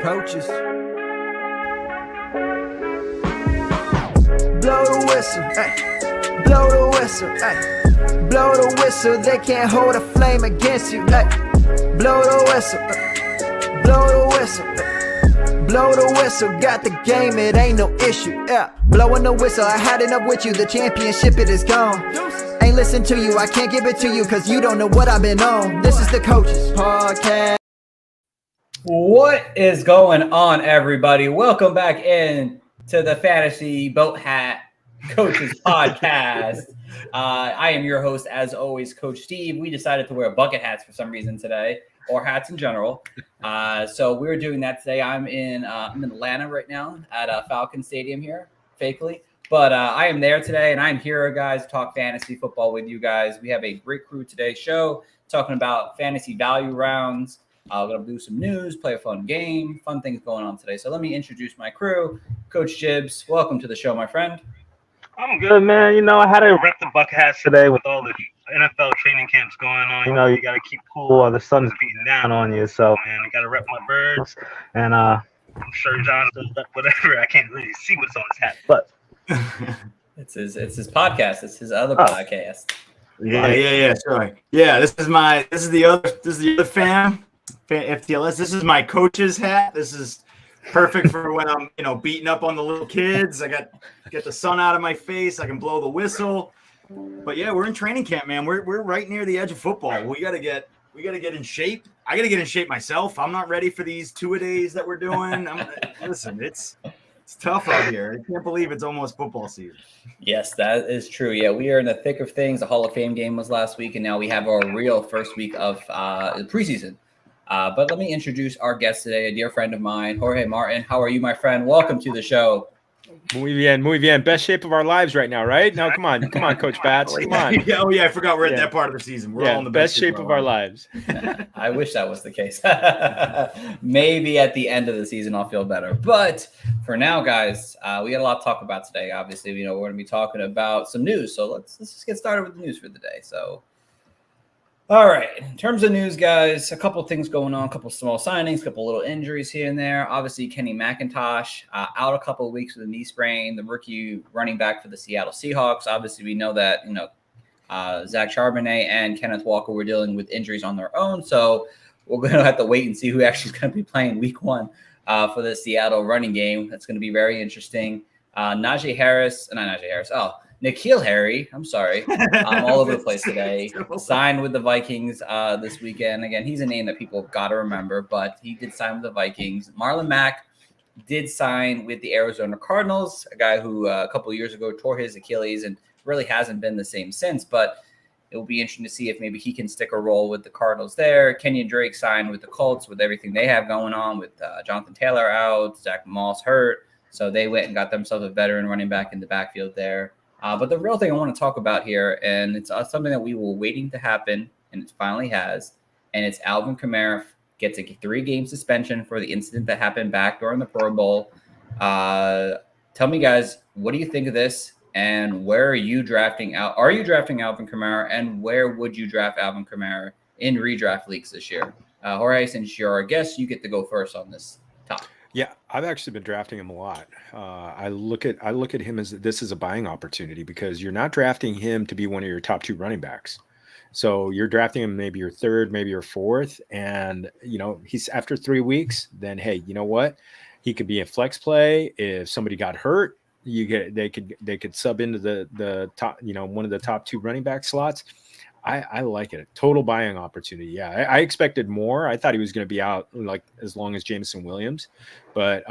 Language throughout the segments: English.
Coaches. Blow the whistle, ay. Blow the whistle, ay. Blow the whistle, they can't hold a flame against you, ay. Blow the whistle, blow the whistle, ay. Blow the whistle, got the game, it ain't no issue, yeah. Blowing the whistle, I had enough with you, the championship, it is gone. Ain't listen to you, I can't give it to you, cause you don't know what I've been on. This is the Coaches Podcast. What is going on, everybody? Welcome back in to the Fantasy Boat Hat Coaches Podcast. I am your host, as always, Coach Steve. We decided to wear bucket hats for some reason today, or hats in general. So we're doing that today. I'm in Atlanta right now at Falcon Stadium here, fakely. But I am there today, and I'm here, guys, to talk fantasy football with you guys. We have a great crew today's show, talking about fantasy value rounds. We're going to do some news, play a fun game, fun things going on today. So let me introduce my crew. Coach Jibbs, welcome to the show, my friend. I'm good, man. You know, I had to rep the bucket hats today with all the NFL training camps going on. You know, you got to keep cool while the sun's beating down on you. So, man, I got to rep my birds. And I'm sure John does that, whatever. I can't really see what's on his hat, but it's his podcast. It's his other podcast. Yeah. Sorry. Yeah, this is the other fam. FTLS. This is my coach's hat. This is perfect for when I'm, beating up on the little kids. I get the sun out of my face. I can blow the whistle. But yeah, we're in training camp, man. We're right near the edge of football. We gotta get in shape. I gotta get in shape myself. I'm not ready for these 2-a-days that we're doing. Listen, it's tough out here. I can't believe it's almost football season. Yes, that is true. Yeah, we are in the thick of things. The Hall of Fame game was last week, and now we have our real first week of the preseason. But let me introduce our guest today, a dear friend of mine, Jorge Martin. How are you, my friend? Welcome to the show. Muy bien. Best shape of our lives right now, right? No, come on, Coach Bats. Come on. I forgot we're at that part of the season. We're all in the best shape of our lives. I wish that was the case. Maybe at the end of the season I'll feel better. But for now, guys, we got a lot to talk about today. Obviously, we're going to be talking about some news. So let's just get started with the news for the day. So, all right. In terms of news, guys, a couple things going on, a couple small signings, a couple little injuries here and there. Obviously, Kenny McIntosh out a couple of weeks with a knee sprain, the rookie running back for the Seattle Seahawks. Obviously, we know that, Zach Charbonnet and Kenneth Walker were dealing with injuries on their own. So we're going to have to wait and see who actually is going to be playing week one for the Seattle running game. That's going to be very interesting. N'Keal Harry, I'm sorry. I'm all over the place today. Signed with the Vikings this weekend. Again, he's a name that people got to remember, but he did sign with the Vikings. Marlon Mack did sign with the Arizona Cardinals, a guy who a couple of years ago tore his Achilles and really hasn't been the same since, but it will be interesting to see if maybe he can stick a role with the Cardinals there. Kenyon Drake signed with the Colts with everything they have going on with Jonathan Taylor out, Zach Moss hurt. So they went and got themselves a veteran running back in the backfield there. But the real thing I want to talk about here, and it's something that we were waiting to happen, and it finally has, and it's Alvin Kamara gets a 3-game suspension for the incident that happened back during the Pro Bowl. Tell me, guys, what do you think of this, and where are you drafting out? Are you drafting Alvin Kamara, and where would you draft Alvin Kamara in redraft leagues this year? Jorge, since you're our guest, you get to go first on this topic. Yeah, I've actually been drafting him a lot. I look at him as this is a buying opportunity because you're not drafting him to be one of your top 2 running backs. So you're drafting him maybe your 3rd, maybe your 4th, and he's after 3 weeks. Then hey, you know what? He could be a flex play if somebody got hurt. They could sub into the top one of the top 2 running back slots. I like it. Total buying opportunity. Yeah, I expected more. I thought he was going to be out like as long as Jameson Williams, but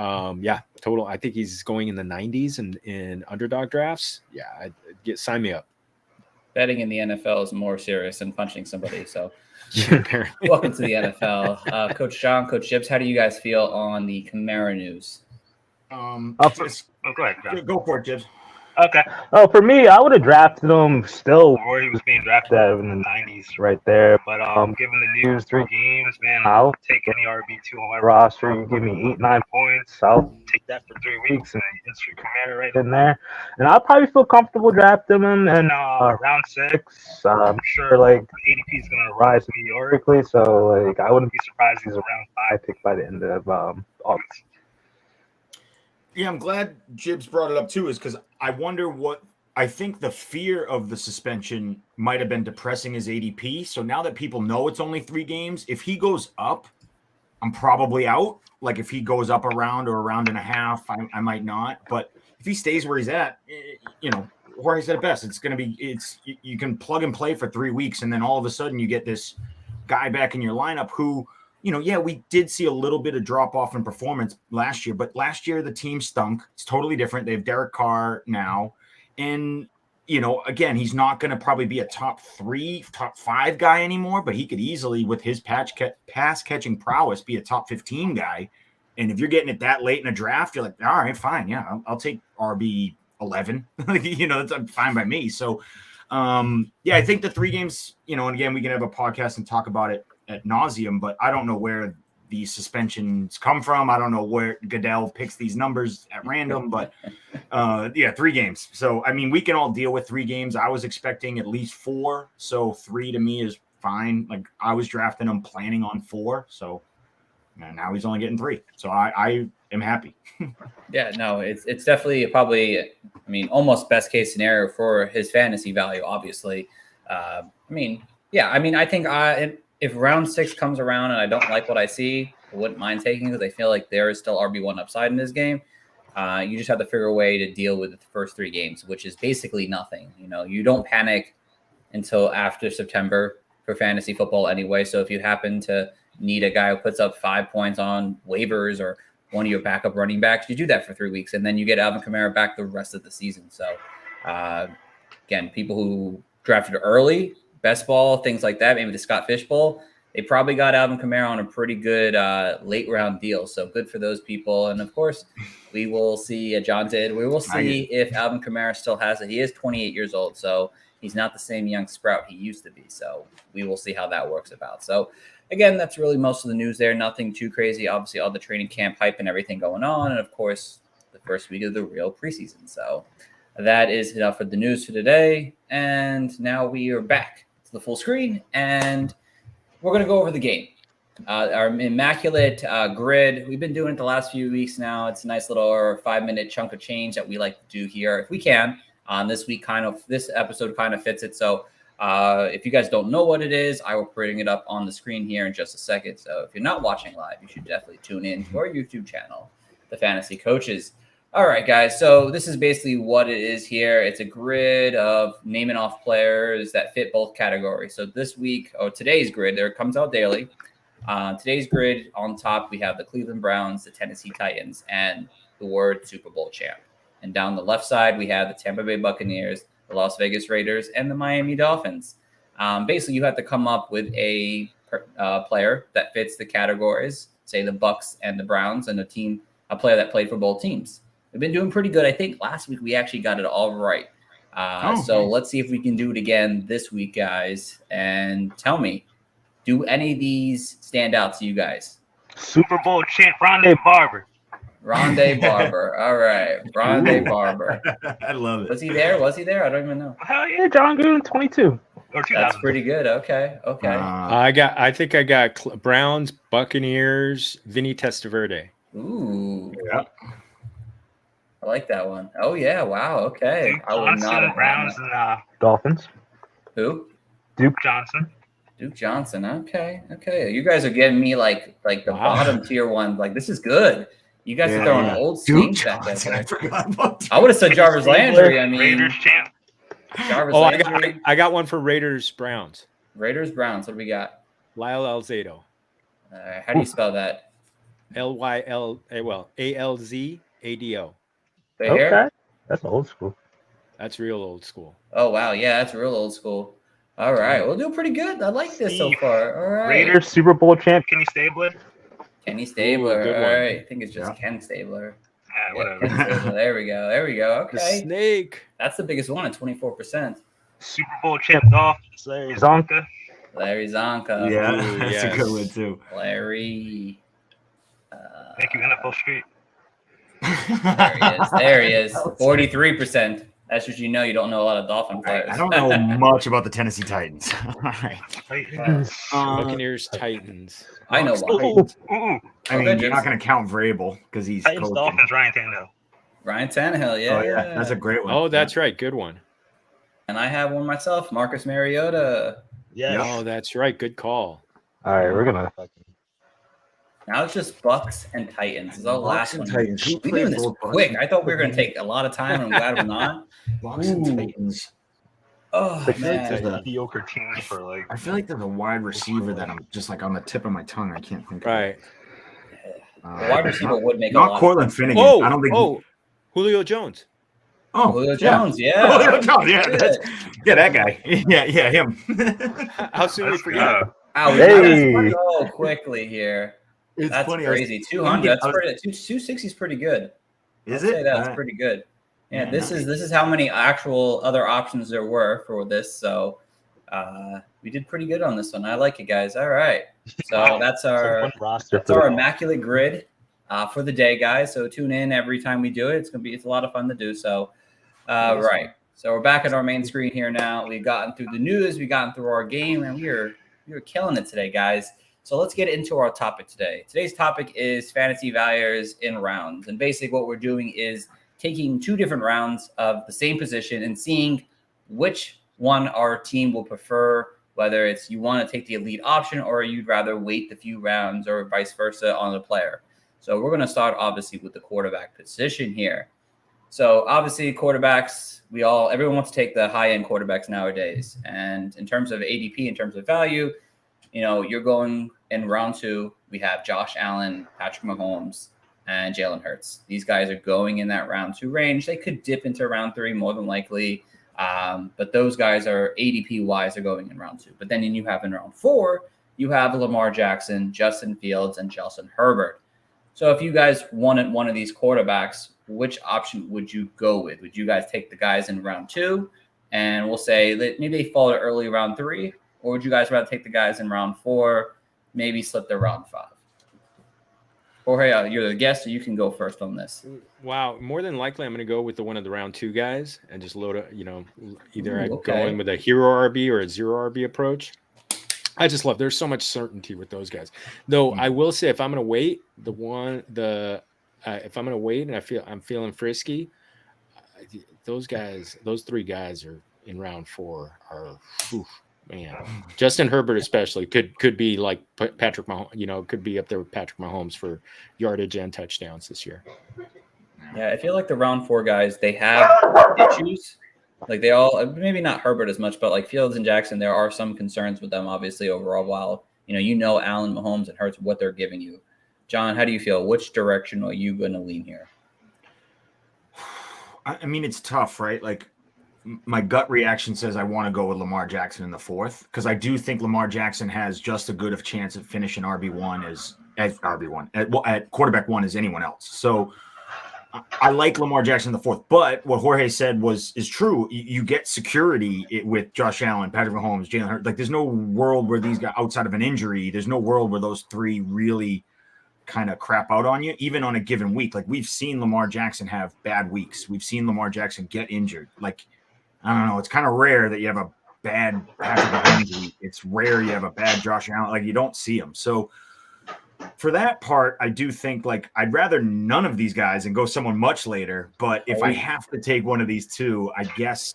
total. I think he's going in the 90s in underdog drafts. Yeah, sign me up. Betting in the NFL is more serious than punching somebody. So, yeah, welcome to the NFL, Coach John, Coach Jibbs. How do you guys feel on the Kamara news? go ahead, John. Go for it, Jibbs. Okay. Oh, for me, I would have drafted him still where he was being drafted at in the 90s, right there. But given the news, 3 games, man, I'll take any RB2 on my roster. You give me 8, 9 points, I'll take that for 3 weeks and insert Kamara right in there. And I'll probably feel comfortable drafting him in round 6. I'm sure like ADP is gonna rise meteorically, so like I wouldn't be surprised if he's a round 5 pick by the end of August. Yeah, I'm glad Jibs brought it up too, is because I wonder what I think the fear of the suspension might have been depressing his ADP. So now that people know it's only 3 games, if he goes up, I'm probably out. Like if he goes up a round or a round and a half, I might not. But if he stays where he's at, Jorge said it best. It's going to be, you can plug and play for 3 weeks, and then all of a sudden you get this guy back in your lineup who, we did see a little bit of drop off in performance last year, but last year the team stunk. It's totally different. They have Derek Carr now. And, again, he's not going to probably be a top 3, top 5 guy anymore, but he could easily, with his pass catching prowess, be a top 15 guy. And if you're getting it that late in a draft, you're like, all right, fine. Yeah, I'll take RB 11. That's fine by me. So, I think the 3 games, and again, we can have a podcast and talk about it at nauseum, but I don't know where these suspensions come from. I don't know where Goodell picks these numbers at random, but 3 games. So, I mean, we can all deal with 3 games. I was expecting at least 4. So 3 to me is fine. Like I was drafting him planning on 4. So now he's only getting 3. So I am happy. Yeah, no, it's definitely probably, almost best case scenario for his fantasy value, obviously. I think if round 6 comes around and I don't like what I see, I wouldn't mind taking it because I feel like there is still RB1 upside in this game. You just have to figure a way to deal with the first 3 games, which is basically nothing. You don't panic until after September for fantasy football anyway. So if you happen to need a guy who puts up 5 points on waivers or one of your backup running backs, you do that for 3 weeks, and then you get Alvin Kamara back the rest of the season. So again, people who drafted early, best ball, things like that, maybe the Scott Fish Bowl, they probably got Alvin Kamara on a pretty good late round deal. So good for those people. And of course, we will see, John did, we will see if Alvin Kamara still has it. He is 28 years old, so he's not the same young sprout he used to be. So we will see how that works about. So again, that's really most of the news there. Nothing too crazy. Obviously, all the training camp hype and everything going on. And of course, the first week of the real preseason. So that is enough for the news for today. And now we are back to the full screen, and we're going to go over the game. Our immaculate grid. We've been doing it the last few weeks now. It's a nice little 5-minute chunk of change that we like to do here if we can. This week, this episode kind of fits it. So if you guys don't know what it is, I will bring it up on the screen here in just a second. So if you're not watching live, you should definitely tune in to our YouTube channel, The Fantasy Coaches. All right, guys. So this is basically what it is here. It's a grid of naming off players that fit both categories. So this week, or today's grid, there comes out daily. Today's grid, on top, we have the Cleveland Browns, the Tennessee Titans, and the word Super Bowl champ. And down the left side, we have the Tampa Bay Buccaneers, the Las Vegas Raiders, and the Miami Dolphins. Basically, you have to come up with a player that fits the categories, say the Bucs and the Browns, and a player that played for both teams. We've been doing pretty good. I think last week we actually got it all right. So let's see if we can do it again this week, guys. And tell me, do any of these stand out to you guys? Super Bowl champ Rondé Barber. Rondé Barber. All right. Rondé Barber. I love it. Was he there? I don't even know. Hell yeah, John Gruden, 22. Or 2000. That's pretty good. Okay. I think I got Browns, Buccaneers, Vinny Testaverde. Ooh. Yeah. I like that one. Oh, yeah. Wow. Okay. Duke I would Johnson, not have Browns, and Dolphins. Who? Duke Johnson. Duke Johnson. Okay. You guys are getting me like the bottom tier one. Like, this is good. You guys are throwing old stinks back there. I forgot about I would have said Jarvis Landry. Raiders champ. Jarvis Landry. I got one for Raiders, Browns. Raiders, Browns. What do we got? Lyle Alzado. How do you spell that? ALZADO. Okay. That's old school. That's real old school. Oh, wow. Yeah, that's real old school. All right. We'll do pretty good. I like this so far. All right. Raiders Super Bowl champ Kenny Stabler. Kenny Stabler. Ooh, good all one. right. I think it's just Ken Stabler. Yeah, whatever. There we go. There we go. The Okay. snake. That's the biggest one at 24%. Super Bowl champ Dolphins, Larry Zonka. Larry Zonka. Yeah, Ooh, that's a yes. good one too. Larry. Thank you, NFL Street. There he is. There he is. 43%. That's just you don't know a lot of Dolphin players. I don't know much about the Tennessee Titans. All right. Titans. Buccaneers, Titans. I know Bucks, one. Titans. Ooh, I Okay, mean, you're not going to count Vrabel because he's Titans, coaching. Dolphins, Ryan Tannehill. Ryan Tannehill, yeah. Oh yeah, that's a great one. Oh, that's right. Good one. And I have one myself, Marcus Mariota. Yes. Oh, that's right. Good call. All right, we're gonna. Now it's just Bucks and Titans. This is our Bucks last and one. Titans. Who We're played doing this both Bucks quick. and I thought we were going to take a lot of time, and I'm glad we're not. Bucks and Ooh. Titans. Oh, Like man. mediocre teams for like. I feel like there's a wide receiver that I'm just like on the tip of my tongue. I can't think. Right. Of. The wide receiver would make a Not lot of Cortland Finnegan. Oh, I don't think. Julio Jones. Julio Jones, yeah. Julio Jones, yeah, that guy. Yeah, him. How soon we forget? Wow, we Hey. got so quickly here. It's That's funny. crazy. 200. That's pretty. 260 is pretty good. Is I'd say it? that's pretty good. Yeah, Yeah, this nice. is how many actual other options there were for this. So we did pretty good on this one. I like it, guys. All right. So that's our roster. That's our immaculate grid for the day, guys. So tune in every time we do it. It's a lot of fun to do. So, right. So we're back at our main screen here now. We've gotten through the news. We've gotten through our game, and we are killing it today, guys. So let's get into our topic today. Today's topic is fantasy values in rounds, and basically what we're doing is taking two different rounds of the same position and seeing which one our team will prefer, whether it's you want to take the elite option or you'd rather wait the few rounds or vice versa on the player. So we're going to start obviously with the quarterback position here. So obviously quarterbacks, everyone wants to take the high-end quarterbacks nowadays. And in terms of ADP, in terms of value, you're going in round 2, we have Josh Allen, Patrick Mahomes, and Jalen Hurts. These guys are going in that round 2 range. They could dip into round 3 more than likely. But those guys are ADP-wise are going in round 2. But then you have in round 4, you have Lamar Jackson, Justin Fields, and Justin Herbert. So if you guys wanted one of these quarterbacks, which option would you go with? Would you guys take the guys in round 2? And we'll say that maybe they fall to early round 3. Or would you guys rather take the guys in round 4, maybe slip to round 5? Jorge, you're the guest, so you can go first on this. Wow, more than likely, I'm going to go with one of the round 2 guys and just load it. Either Ooh, go in with a hero RB or a zero RB approach. I just love. There's so much certainty with those guys. Though I will say, if I'm going to wait, if I'm going to wait and I'm feeling frisky, those 3 guys are in round 4 are. Oof, man, Justin Herbert especially could be like Patrick Mahomes, could be up there with Patrick Mahomes for yardage and touchdowns this year. Yeah, I feel like the round 4 guys, they have issues. Like they all, maybe not Herbert as much, but like Fields and Jackson, there are some concerns with them, obviously, overall. While, Allen, Mahomes, and Hurts, what they're giving you. John, how do you feel? Which direction are you going to lean here? I mean, it's tough, right? Like, my gut reaction says I want to go with Lamar Jackson in the 4th because I do think Lamar Jackson has just as good of chance of finishing RB1 as RB1 at quarterback 1 as anyone else. So I like Lamar Jackson in the 4th, but what Jorge said is true. You get security with Josh Allen, Patrick Mahomes, Jalen Hurts. Like there's no world where these guys outside of an injury, there's no world where those 3 really kind of crap out on you, even on a given week. Like we've seen Lamar Jackson have bad weeks. We've seen Lamar Jackson get injured. Like, I don't know. It's kind of rare that you have a bad Patrick Mahomes week. It's rare you have a bad Josh Allen. Like you don't see them. So for that part, I do think like I'd rather none of these guys and go someone much later. But if I have to take one of these 2, I guess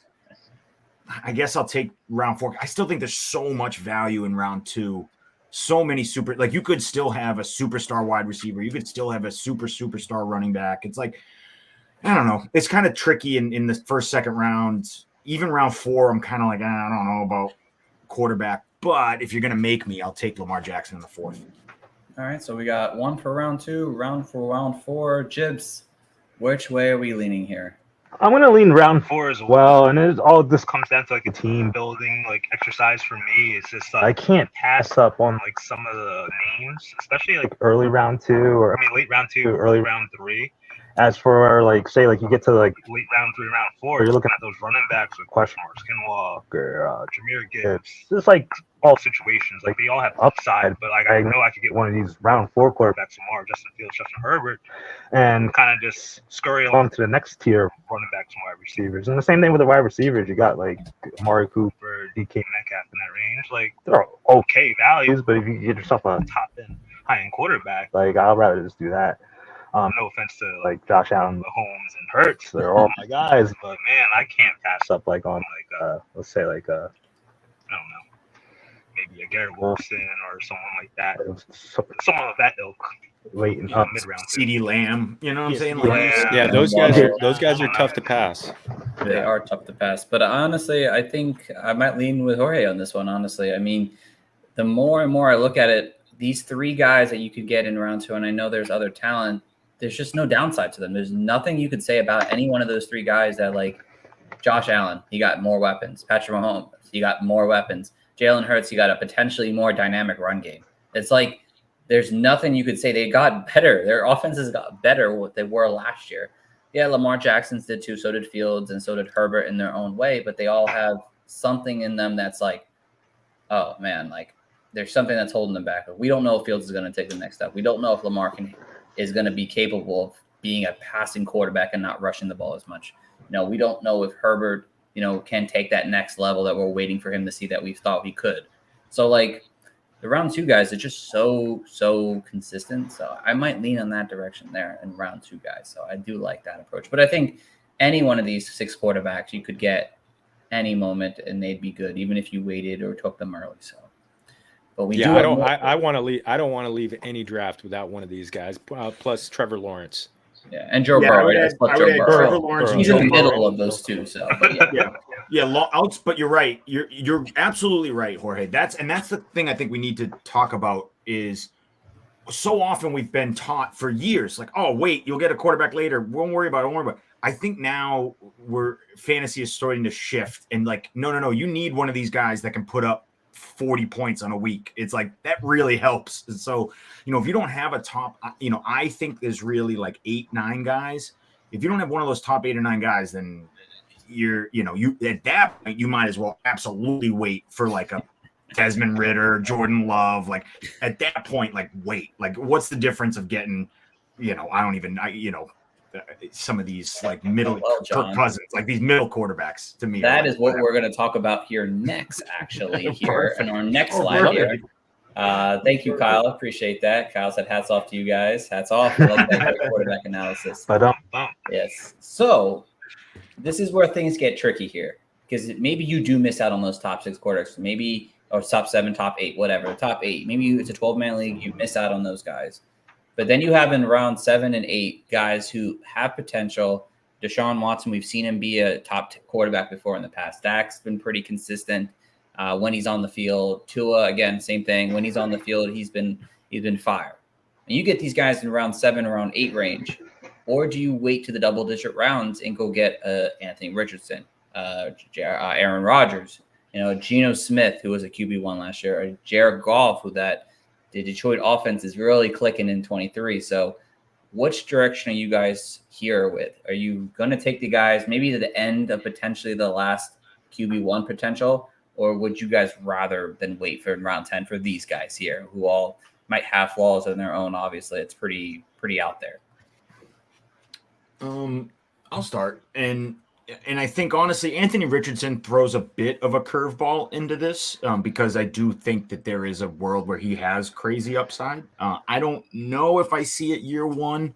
I'll take round 4. I still think there's so much value in round 2. So many like you could still have a superstar wide receiver. You could still have a superstar running back. It's like, I don't know. It's kind of tricky in the first, second rounds. Even round 4, I'm kind of like, I don't know about quarterback. But if you're going to make me, I'll take Lamar Jackson in the 4th. All right, so we got 1 for round 2, round 4. Jibs, which way are we leaning here? I'm gonna lean round 4 as well, and this comes down to like a team building like exercise for me. It's just I can't pass up on like some of the names, especially like early round 2 or late round 2, early round 3. As for like say like you get to like late round 3, round 4, you're looking at those running backs with question marks, Skinwalker, Jameer Gibbs. It's like all situations. Like they all have upside, but like I know I could get one of these round 4 quarterbacks tomorrow, Justin Fields, Justin Herbert, and kind of just scurry along to the next tier of running backs and wide receivers. And the same thing with the wide receivers. You got like Amari Cooper, DK Metcalf in that range. Like they're okay values, but if you get yourself a top end, high end quarterback, like I'd rather just do that. No offense to like Josh Allen, Mahomes, and Hurts, they're all my guys, but man, I can't pass up like on like let's say like I don't know, maybe a Garrett Wilson or someone like that, someone of that ilk. Late in mid round. CD Lamb, you know what I'm saying? Yeah, those guys are tough to pass. They are tough to pass, but honestly, I think I might lean with Jorge on this one. Honestly, I mean, the more and more I look at it, these 3 guys that you could get in round 2, and I know there's other talent. There's just no downside to them. There's nothing you could say about any one of those 3 guys that like Josh Allen, he got more weapons. Patrick Mahomes, he got more weapons. Jalen Hurts, he got a potentially more dynamic run game. It's like there's nothing you could say. They got better. Their offenses got better what they were last year. Yeah, Lamar Jackson's did too. So did Fields and so did Herbert in their own way. But they all have something in them that's like, oh, man, like there's something that's holding them back. We don't know if Fields is going to take the next step. We don't know if Lamar is going to be capable of being a passing quarterback and not rushing the ball as much. We don't know if Herbert, can take that next level that we're waiting for him to see that we thought he could. So, like, the round 2 guys are just so consistent. So I might lean on that direction there in round 2 guys. So I do like that approach. But I think any one of these 6 quarterbacks you could get any moment and they'd be good, even if you waited or took them early. So. But we I don't want to leave. I don't want to leave any draft without one of these guys. Plus Trevor Lawrence. Yeah, and Joe Burrow. Trevor Lawrence. He's in the middle of those 2. So, but yeah. But you're right. You're absolutely right, Jorge. That's the thing I think we need to talk about is so often we've been taught for years, like, oh wait, you'll get a quarterback later. Don't worry about it. I think now fantasy is starting to shift and like, no. You need one of these guys that can put up 40 points on a week. It's like that really helps. And so, if you don't have a top, I think there's really like 8, 9 guys. If you don't have one of those top 8 or 9 guys, then you at that point, you might as well absolutely wait for like a Desmond Ridder, Jordan Love. Like at that point, like wait, like what's the difference of getting, some of these like middle Kirk Cousins, like these middle quarterbacks to me. That is what we're going to talk about here next, actually, here in our next slide here. Thank you, Kyle. Appreciate that. Kyle said hats off to you guys. Hats off. I like that quarterback analysis. Yes. So this is where things get tricky here because maybe you do miss out on those top 6 quarterbacks, maybe or top 7, top 8, whatever, top 8. Maybe it's a 12-man league. You miss out on those guys. But then you have in round 7 and 8 guys who have potential. Deshaun Watson, we've seen him be a top quarterback before in the past. Dak's been pretty consistent when he's on the field. Tua, again, same thing. When he's on the field, he's been fire. And you get these guys in round 7, around 8 range, or do you wait to the double-digit rounds and go get Anthony Richardson, Aaron Rodgers, Geno Smith, who was a QB1 last year, or Jared Goff, who the Detroit offense is really clicking in 23. So which direction are you guys here with? Are you going to take the guys maybe to the end of potentially the last QB1 potential, or would you guys rather than wait for round 10 for these guys here who all might have flaws in their own? Obviously, it's pretty out there. I'll start. And I think, honestly, Anthony Richardson throws a bit of a curveball into this because I do think that there is a world where he has crazy upside. I don't know if I see it year 1,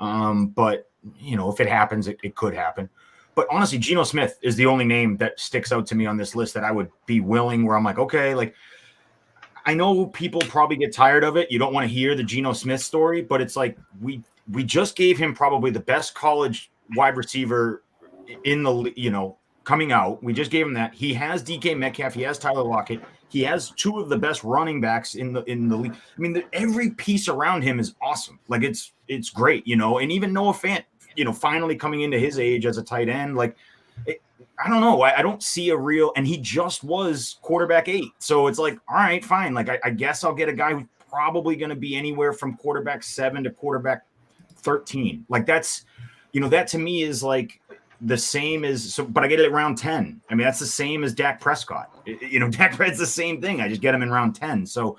but, if it happens, it could happen. But honestly, Geno Smith is the only name that sticks out to me on this list that I would be willing, where I'm like, okay, like, I know people probably get tired of it. You don't want to hear the Geno Smith story, but it's like we just gave him probably the best college wide receiver in the, coming out. We just gave him that. He has DK Metcalf. He has Tyler Lockett. He has 2 of the best running backs in the league. I mean, every piece around him is awesome. Like it's great, and even Noah Fant, finally coming into his age as a tight end. Like, I don't know. I don't see a real, and he just was quarterback 8. So it's like, all right, fine. Like, I guess I'll get a guy who's probably going to be anywhere from quarterback 7 to quarterback 13. Like that's, that to me is like the same as but I get it at round 10. I mean, that's the same as Dak Prescott. Dak Prescott's the same thing. I just get him in round 10. So,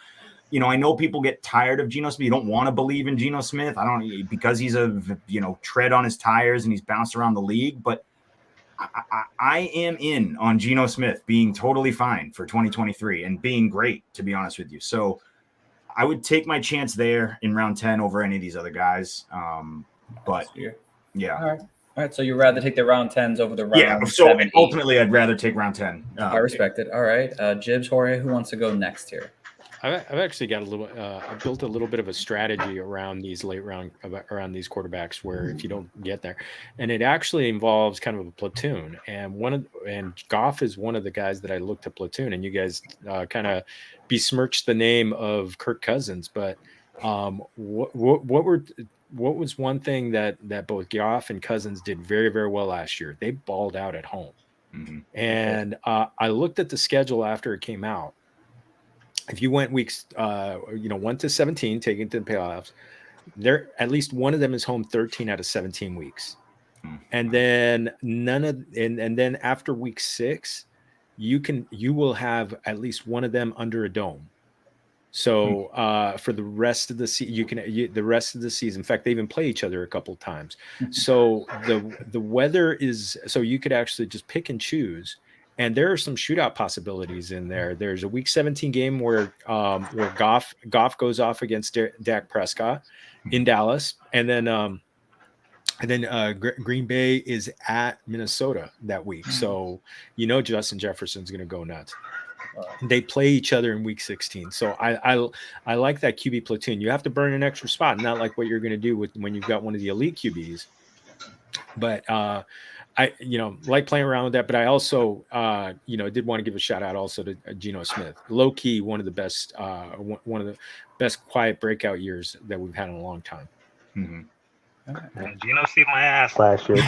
I know people get tired of Geno Smith. You don't want to believe in Geno Smith. I don't, because he's a, tread on his tires and he's bounced around the league, but I am in on Geno Smith being totally fine for 2023 and being great, to be honest with you. So I would take my chance there in round 10 over any of these other guys. But yeah. All right. So you'd rather take the round 10s over the round Yeah. So 7, ultimately, I'd rather take round 10. I respect it. All right. Jibs, Jorge, who wants to go next here? I've actually got I built a little bit of a strategy around these late round, around these quarterbacks where if you don't get there, and it actually involves kind of a platoon. And Goff is one of the guys that I looked to platoon, and you guys kind of besmirched the name of Kirk Cousins. But what was one thing that both Goff and Cousins did very, very well last year? They balled out at home. Mm-hmm. And I looked at the schedule after it came out. If you went weeks, 1 to 17, taking to the playoffs, there at least one of them is home 13 out of 17 weeks, and then and then after week 6, you will have at least one of them under a dome. So for the rest of the season, the rest of the season. In fact, they even play each other a couple of times. So the weather is so you could actually just pick and choose. And there are some shootout possibilities in there. There's a week 17 game where Goff goes off against Dak Prescott in Dallas, and then Green Bay is at Minnesota that week. So Justin Jefferson's going to go nuts. They play each other in week 16. So I like that QB platoon. You have to burn an extra spot, not like what you're going to do when you've got one of the elite QBs. But I like playing around with that, but I also did want to give a shout out also to Geno Smith. Low key, one of the best quiet breakout years that we've had in a long time. Mm-hmm. Geno saved my ass last year.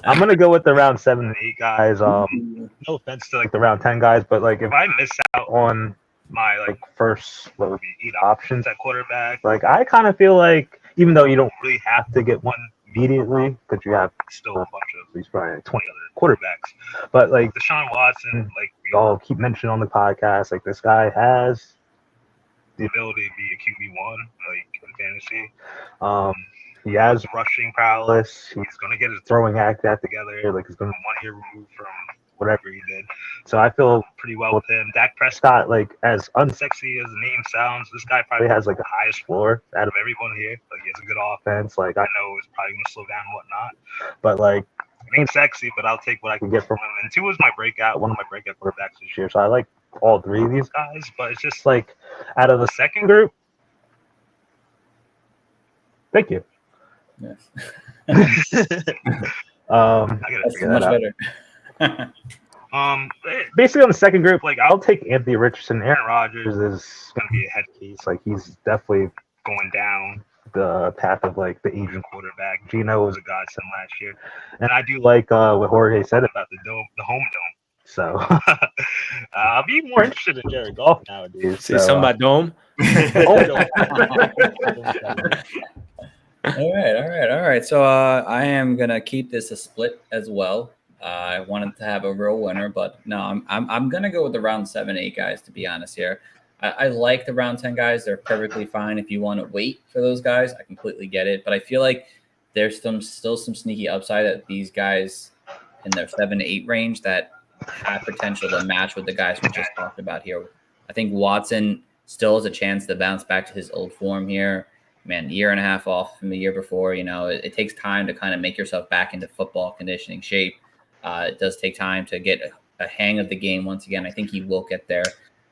I'm gonna go with the round 7 and 8 guys. No offense to the round 10 guys, but if I miss out on my first 8 options at quarterback, I kind of feel like, even though you don't really have to get one immediately, because you have still a bunch of, at least probably 20 other quarterbacks, but Deshaun Watson, we all keep mentioning on the podcast, this guy has the ability to be a QB1 in fantasy. He has rushing prowess. He's going to get his throwing act together. He's going to be 1 year removed from whatever he did. So I feel pretty well with him. Dak Prescott, as unsexy as the name sounds, this guy probably has the highest floor out of everyone here. He has a good offense. I know it's probably going to slow down and whatnot, but it ain't sexy, but I'll take what I can get from him. And 2 was one of my breakout quarterbacks this year. So I like all 3 of these guys, but it's just out of the second group. Thank you. Yes. I gotta figure that out. Basically on the second group, I'll take Anthony Richardson. Aaron Rodgers is going to be a head case. He's definitely going down the path of the Asian quarterback. Geno was a godsend last year, and I do like what Jorge said about the home dome. So I'll be more interested in Jared Goff nowadays. Say something about dome. All right. So I am gonna keep this a split as well. I wanted to have a real winner, but no, I'm gonna go with the round 7, 8 guys. To be honest here, I like the round 10 guys. They're perfectly fine. If you want to wait for those guys, I completely get it. But I feel like there's still some sneaky upside that these guys in their 7 to 8 range that have potential to match with the guys we just talked about here. I think Watson still has a chance to bounce back to his old form here. Man, year and a half off from the year before. It takes time to kind of make yourself back into football conditioning shape. It does take time to get a hang of the game once again. I think he will get there.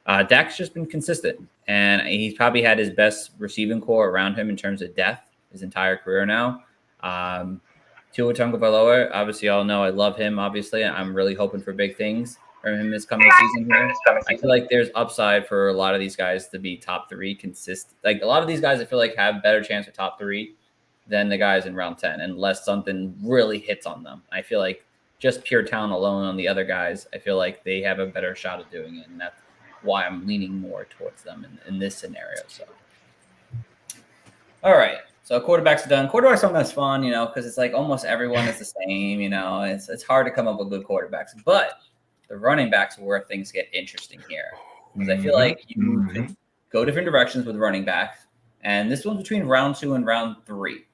Dak's just been consistent, and he's probably had his best receiving core around him in terms of depth his entire career now. Tua Tagovailoa, obviously, y'all know I love him. Obviously, I'm really hoping for big things from him this coming season here. I feel like there's upside for a lot of these guys to be top 3 consistent. A lot of these guys, I feel like have better chance of top 3 than the guys in round 10, unless something really hits on them. I feel like just pure talent alone on the other guys, I feel like they have a better shot of doing it, and that's why I'm leaning more towards them in this scenario. So, All right. So quarterbacks are done. Quarterbacks aren't as fun, because it's like almost everyone is the same. It's hard to come up with good quarterbacks. But the running backs are where things get interesting here, because I feel like you could go different directions with running backs. And this one's between round 2 and round 3.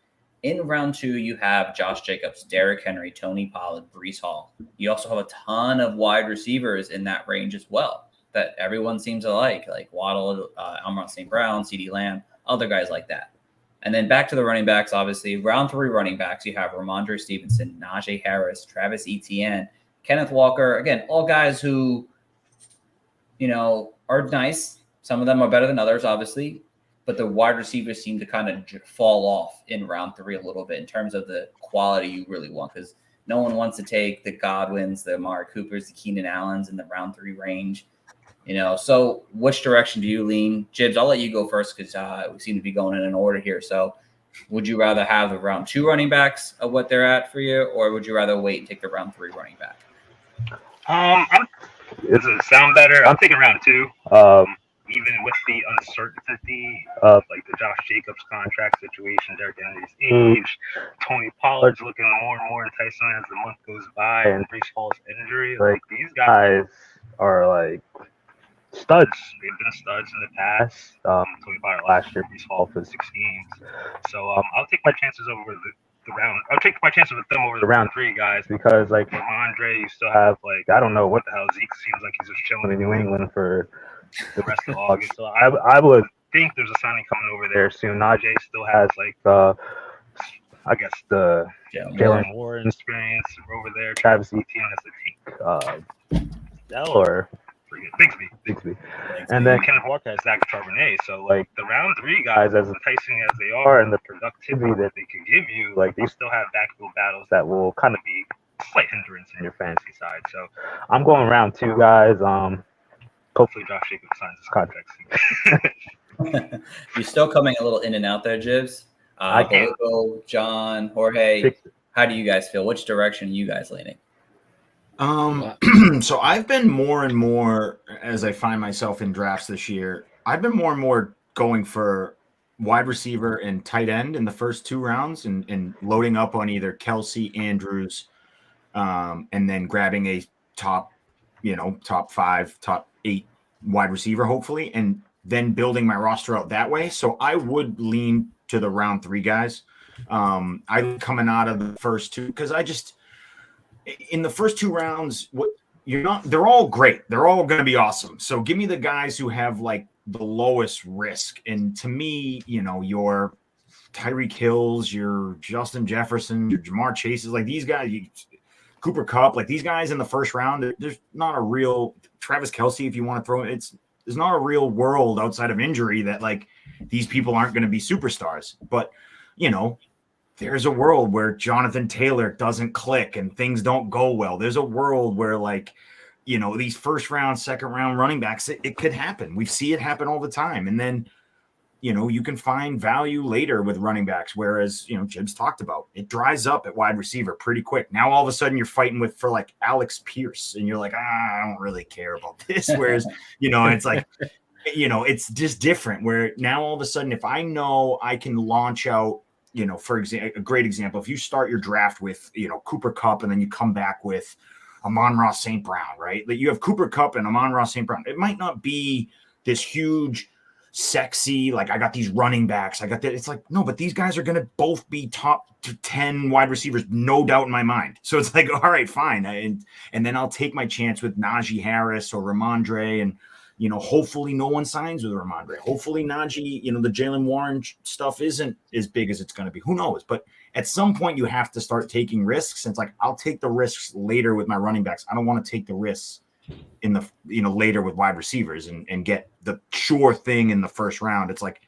In round 2, you have Josh Jacobs, Derrick Henry, Tony Pollard, Breece Hall. You also have a ton of wide receivers in that range as well that everyone seems to like Waddle, Amon St. Brown, CeeDee Lamb, other guys like that. And then back to the running backs, obviously, round 3 running backs, you have Ramondre Stevenson, Najee Harris, Travis Etienne, Kenneth Walker. Again, all guys who, are nice. Some of them are better than others, obviously. But the wide receivers seem to kind of fall off in round 3 a little bit in terms of the quality you really want, because no one wants to take the Godwins, the Amari Coopers, the Keenan Allens in the round 3 range. So which direction do you lean? Jibs, I'll let you go first because we seem to be going in an order here. So would you rather have the round 2 running backs of what they're at for you, or would you rather wait and take the round 3 running back? Does it sound better? I'm thinking round 2. Even with the uncertainty of like the Josh Jacobs contract situation, Derrick Henry's age, Tony Pollard's looking more and more enticing as the month goes by, and Breece Hall's injury. Like, these guys are like studs. They've been studs in the past. Tony Pollard last year, Breece Hall for 6 games. So I'll take my chances over the round. I'll take my chances with them over the round 3 guys, because like Ramondre, you still have like, I don't know what the hell, Zeke seems like he's just chilling in New England for the rest of August. So I would think there's a signing coming over there soon. Najee still has like I guess the Jalen Warren experience over there. Travis Etienne has to take Dell or Bigsby. And then Kenneth Walker has Zach Charbonnet. So like the round 3 guys, as enticing as they are and the productivity that they can give you, like they still have backfield battles that will kind of be a slight hindrance in your fantasy side. So I'm going round 2 guys. Hopefully Josh Jacobs signs his contract. You're still coming a little in and out there, Jibs. Belupo, John, Jorge, how do you guys feel? Which direction are you guys leaning? So I've been more and more, as I find myself in drafts this year, I've been more and more going for wide receiver and tight end in the first 2 rounds and loading up on either Kelsey, Andrews, and then grabbing a top 5, top 8 wide receiver, hopefully, and then building my roster out that way. So I would lean to the round 3 guys. I coming out of the first 2, because in the first 2 rounds, they're all great. They're all going to be awesome. So give me the guys who have like the lowest risk. And to me, your Tyreek Hills, your Justin Jefferson, your Jamar Chases, like these guys, Cooper Kupp, like these guys in the first round, there's not a real Travis Kelsey, if you want to throw it, there's not a real world outside of injury that like these people aren't going to be superstars. But, there's a world where Jonathan Taylor doesn't click and things don't go well. There's a world where like, these first round, second round running backs, it could happen. We see it happen all the time. And then, you can find value later with running backs, whereas, Jibs talked about, it dries up at wide receiver pretty quick. Now, all of a sudden you're fighting for like Alex Pierce and you're like, I don't really care about this. Whereas, it's like, it's just different where now all of a sudden, if I know I can launch out, for example, a great example, if you start your draft with, Cooper Kupp and then you come back with Amon-Ra St. Brown, right? That you have Cooper Kupp and Amon-Ra St. Brown. It might not be this huge, sexy, like I got these running backs. I got that. It's like, no, but these guys are going to both be top 10 wide receivers, no doubt in my mind. So it's like, all right, fine. And then I'll take my chance with Najee Harris or Ramondre and, hopefully no one signs with Ramondre. Hopefully Najee, the Jalen Warren stuff isn't as big as it's going to be. Who knows? But at some point you have to start taking risks. And it's like, I'll take the risks later with my running backs. I don't want to take the risks in the, later with wide receivers and get the sure thing in the first round. It's like,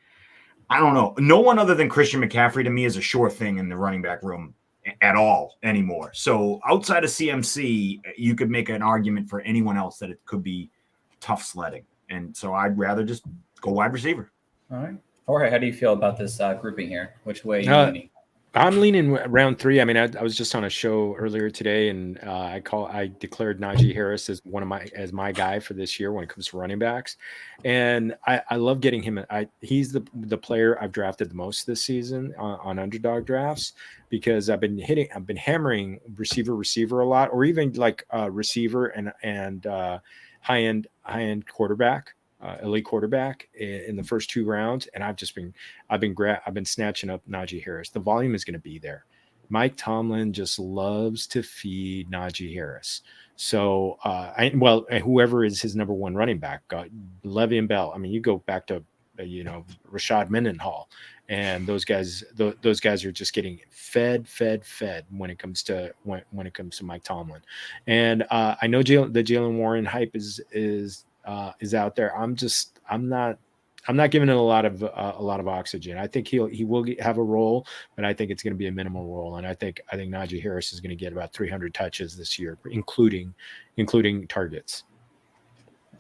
I don't know. No one other than Christian McCaffrey to me is a sure thing in the running back room at all anymore. So outside of CMC, you could make an argument for anyone else that it could be tough sledding. And so I'd rather just go wide receiver. All right. Jorge, how do you feel about this grouping here? Which way are you leaning? I'm leaning round 3. I mean, I was just on a show earlier today, and I declared Najee Harris as my guy for this year when it comes to running backs, and I love getting him. He's the player I've drafted the most this season on underdog drafts, because I've been hammering receiver a lot, or even like receiver and high end quarterback. Elite quarterback in the first 2 rounds, and I've been snatching up Najee Harris. The volume is going to be there. Mike Tomlin just loves to feed Najee Harris. So, whoever is his number 1 running back, Le'Veon Bell. I mean, you go back to Rashad Mendenhall, and those guys are just getting fed when it comes to Mike Tomlin. And I know the Jaylen Warren hype is out there. I'm not giving it a lot of oxygen. I think he will have a role, but I think it's going to be a minimal role. And I think Najee Harris is going to get about 300 touches this year, including targets.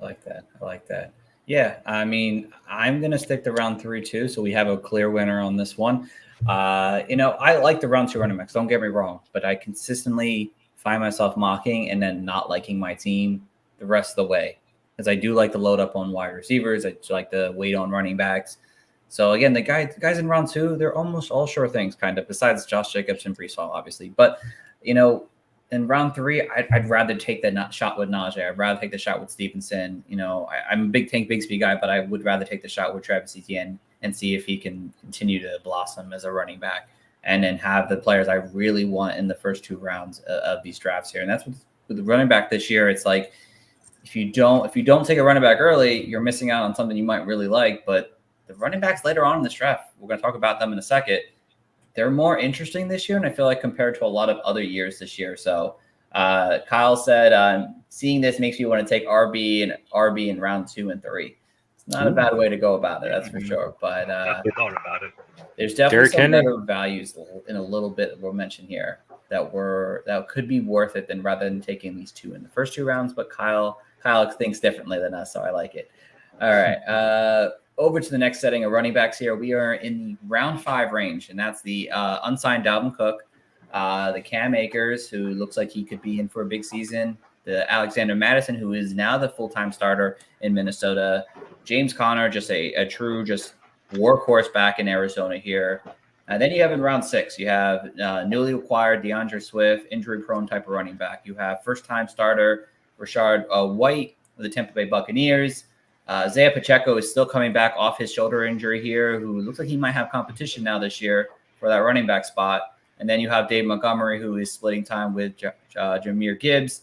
I like that. Yeah, I mean, I'm going to stick to round 3 too, so we have a clear winner on this one. I like the round 2 running backs. Don't get me wrong, but I consistently find myself mocking and then not liking my team the rest of the way. Because I do like to load up on wide receivers. I like to wait on running backs. So, again, the guys in round 2, they're almost all sure things, kind of, besides Josh Jacobs and Breece Hall, obviously. But, in round 3, I'd rather take that shot with Najee. I'd rather take the shot with Stevenson. I'm a big Tank Bigsby guy, but I would rather take the shot with Travis Etienne and see if he can continue to blossom as a running back, and then have the players I really want in the first 2 rounds of these drafts here. And that's with the running back this year. It's like, if you don't take a running back early, you're missing out on something you might really like. But the running backs later on in this draft, we're going to talk about them in a second, they're more interesting this year, and I feel like compared to a lot of other years this year. So Kyle said, seeing this makes me want to take RB in round 2 and 3. It's not a bad way to go about it, that's for sure. But thought about it. There's definitely some better values in a little bit we'll mention here that could be worth it rather than taking these 2 in the first 2 rounds. But Kyle thinks differently than us, so I like it. All right. Over to the next setting of running backs here. We are in the round 5 range, and that's the unsigned Dalvin Cook, the Cam Akers, who looks like he could be in for a big season, the Alexander Madison, who is now the full-time starter in Minnesota, James Conner, just a true workhorse back in Arizona here. Then you have in round 6, you have newly acquired DeAndre Swift, injury-prone type of running back. You have first-time starter Rashad White of the Tampa Bay Buccaneers. Isaiah Pacheco is still coming back off his shoulder injury here, who looks like he might have competition now this year for that running back spot. And then you have Dave Montgomery, who is splitting time with Jahmyr Gibbs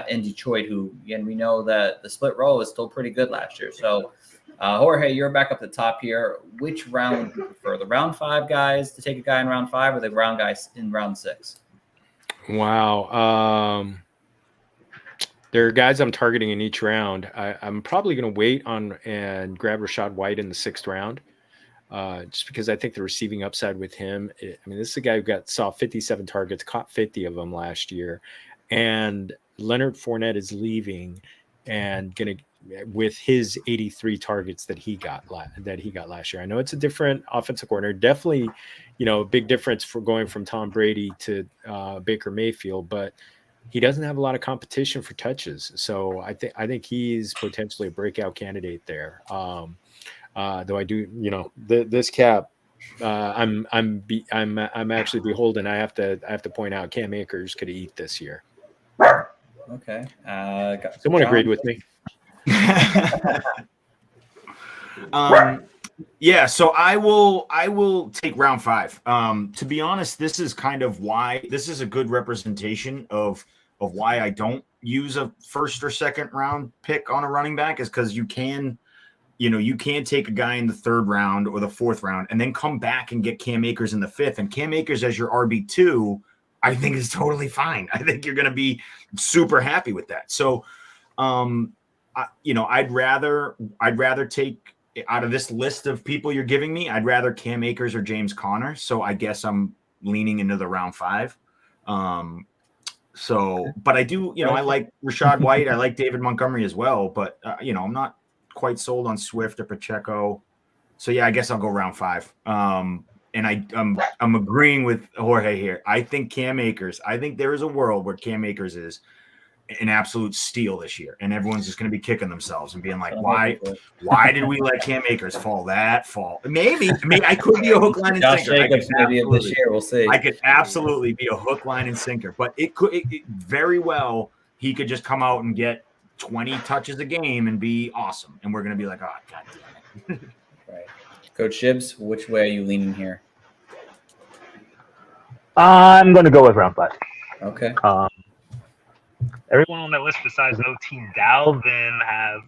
in Detroit, who, again, we know that the split role is still pretty good last year. So, Jorge, you're back up the top here. Which round would you prefer? The round 5 guys to take a guy in round 5, or the round guys in round 6? Wow. There are guys I'm targeting in each round. I'm probably going to wait on and grab Rashad White in the 6th round, just because I think the receiving upside with him. This is a guy who saw 57 targets, caught 50 of them last year, and Leonard Fournette is leaving, and with his 83 targets that he got last year. I know it's a different offensive coordinator, definitely, a big difference for going from Tom Brady to Baker Mayfield, but he doesn't have a lot of competition for touches. So I think he's potentially a breakout candidate there. Though I do, this cap, I'm actually beholden. I have to point out Cam Akers could eat this year. Okay. Someone agreed with me. Yeah, so I will take round 5. To be honest, this is kind of why this is a good representation of why I don't use a 1st or 2nd round pick on a running back, is because you can take a guy in the 3rd round or the 4th round and then come back and get Cam Akers in the 5th, and Cam Akers as your RB2, I think is totally fine. I think you're going to be super happy with that. So, I'd rather take, out of this list of people you're giving me, I'd rather Cam Akers or James Conner. So I guess I'm leaning into the round 5. But I do, I like Rashad White. I like David Montgomery as well, but I'm not quite sold on Swift or Pacheco. So yeah, I guess I'll go round 5. and I'm agreeing with Jorge here. I think Cam Akers. I think there is a world where Cam Akers is an absolute steal this year, and everyone's just going to be kicking themselves and being like, why did we let Cam Akers fall that fall? Maybe I could be a hook, line, and Josh sinker. Jacobs maybe of this year. We'll see. I could absolutely be a hook, line, and sinker, but it very well he could just come out and get 20 touches a game and be awesome, and we're going to be like, oh, God damn it. Right. Coach Shibbs, which way are you leaning here? I'm going to go with round 5. Okay. Everyone on that list besides no Team Dalvin have.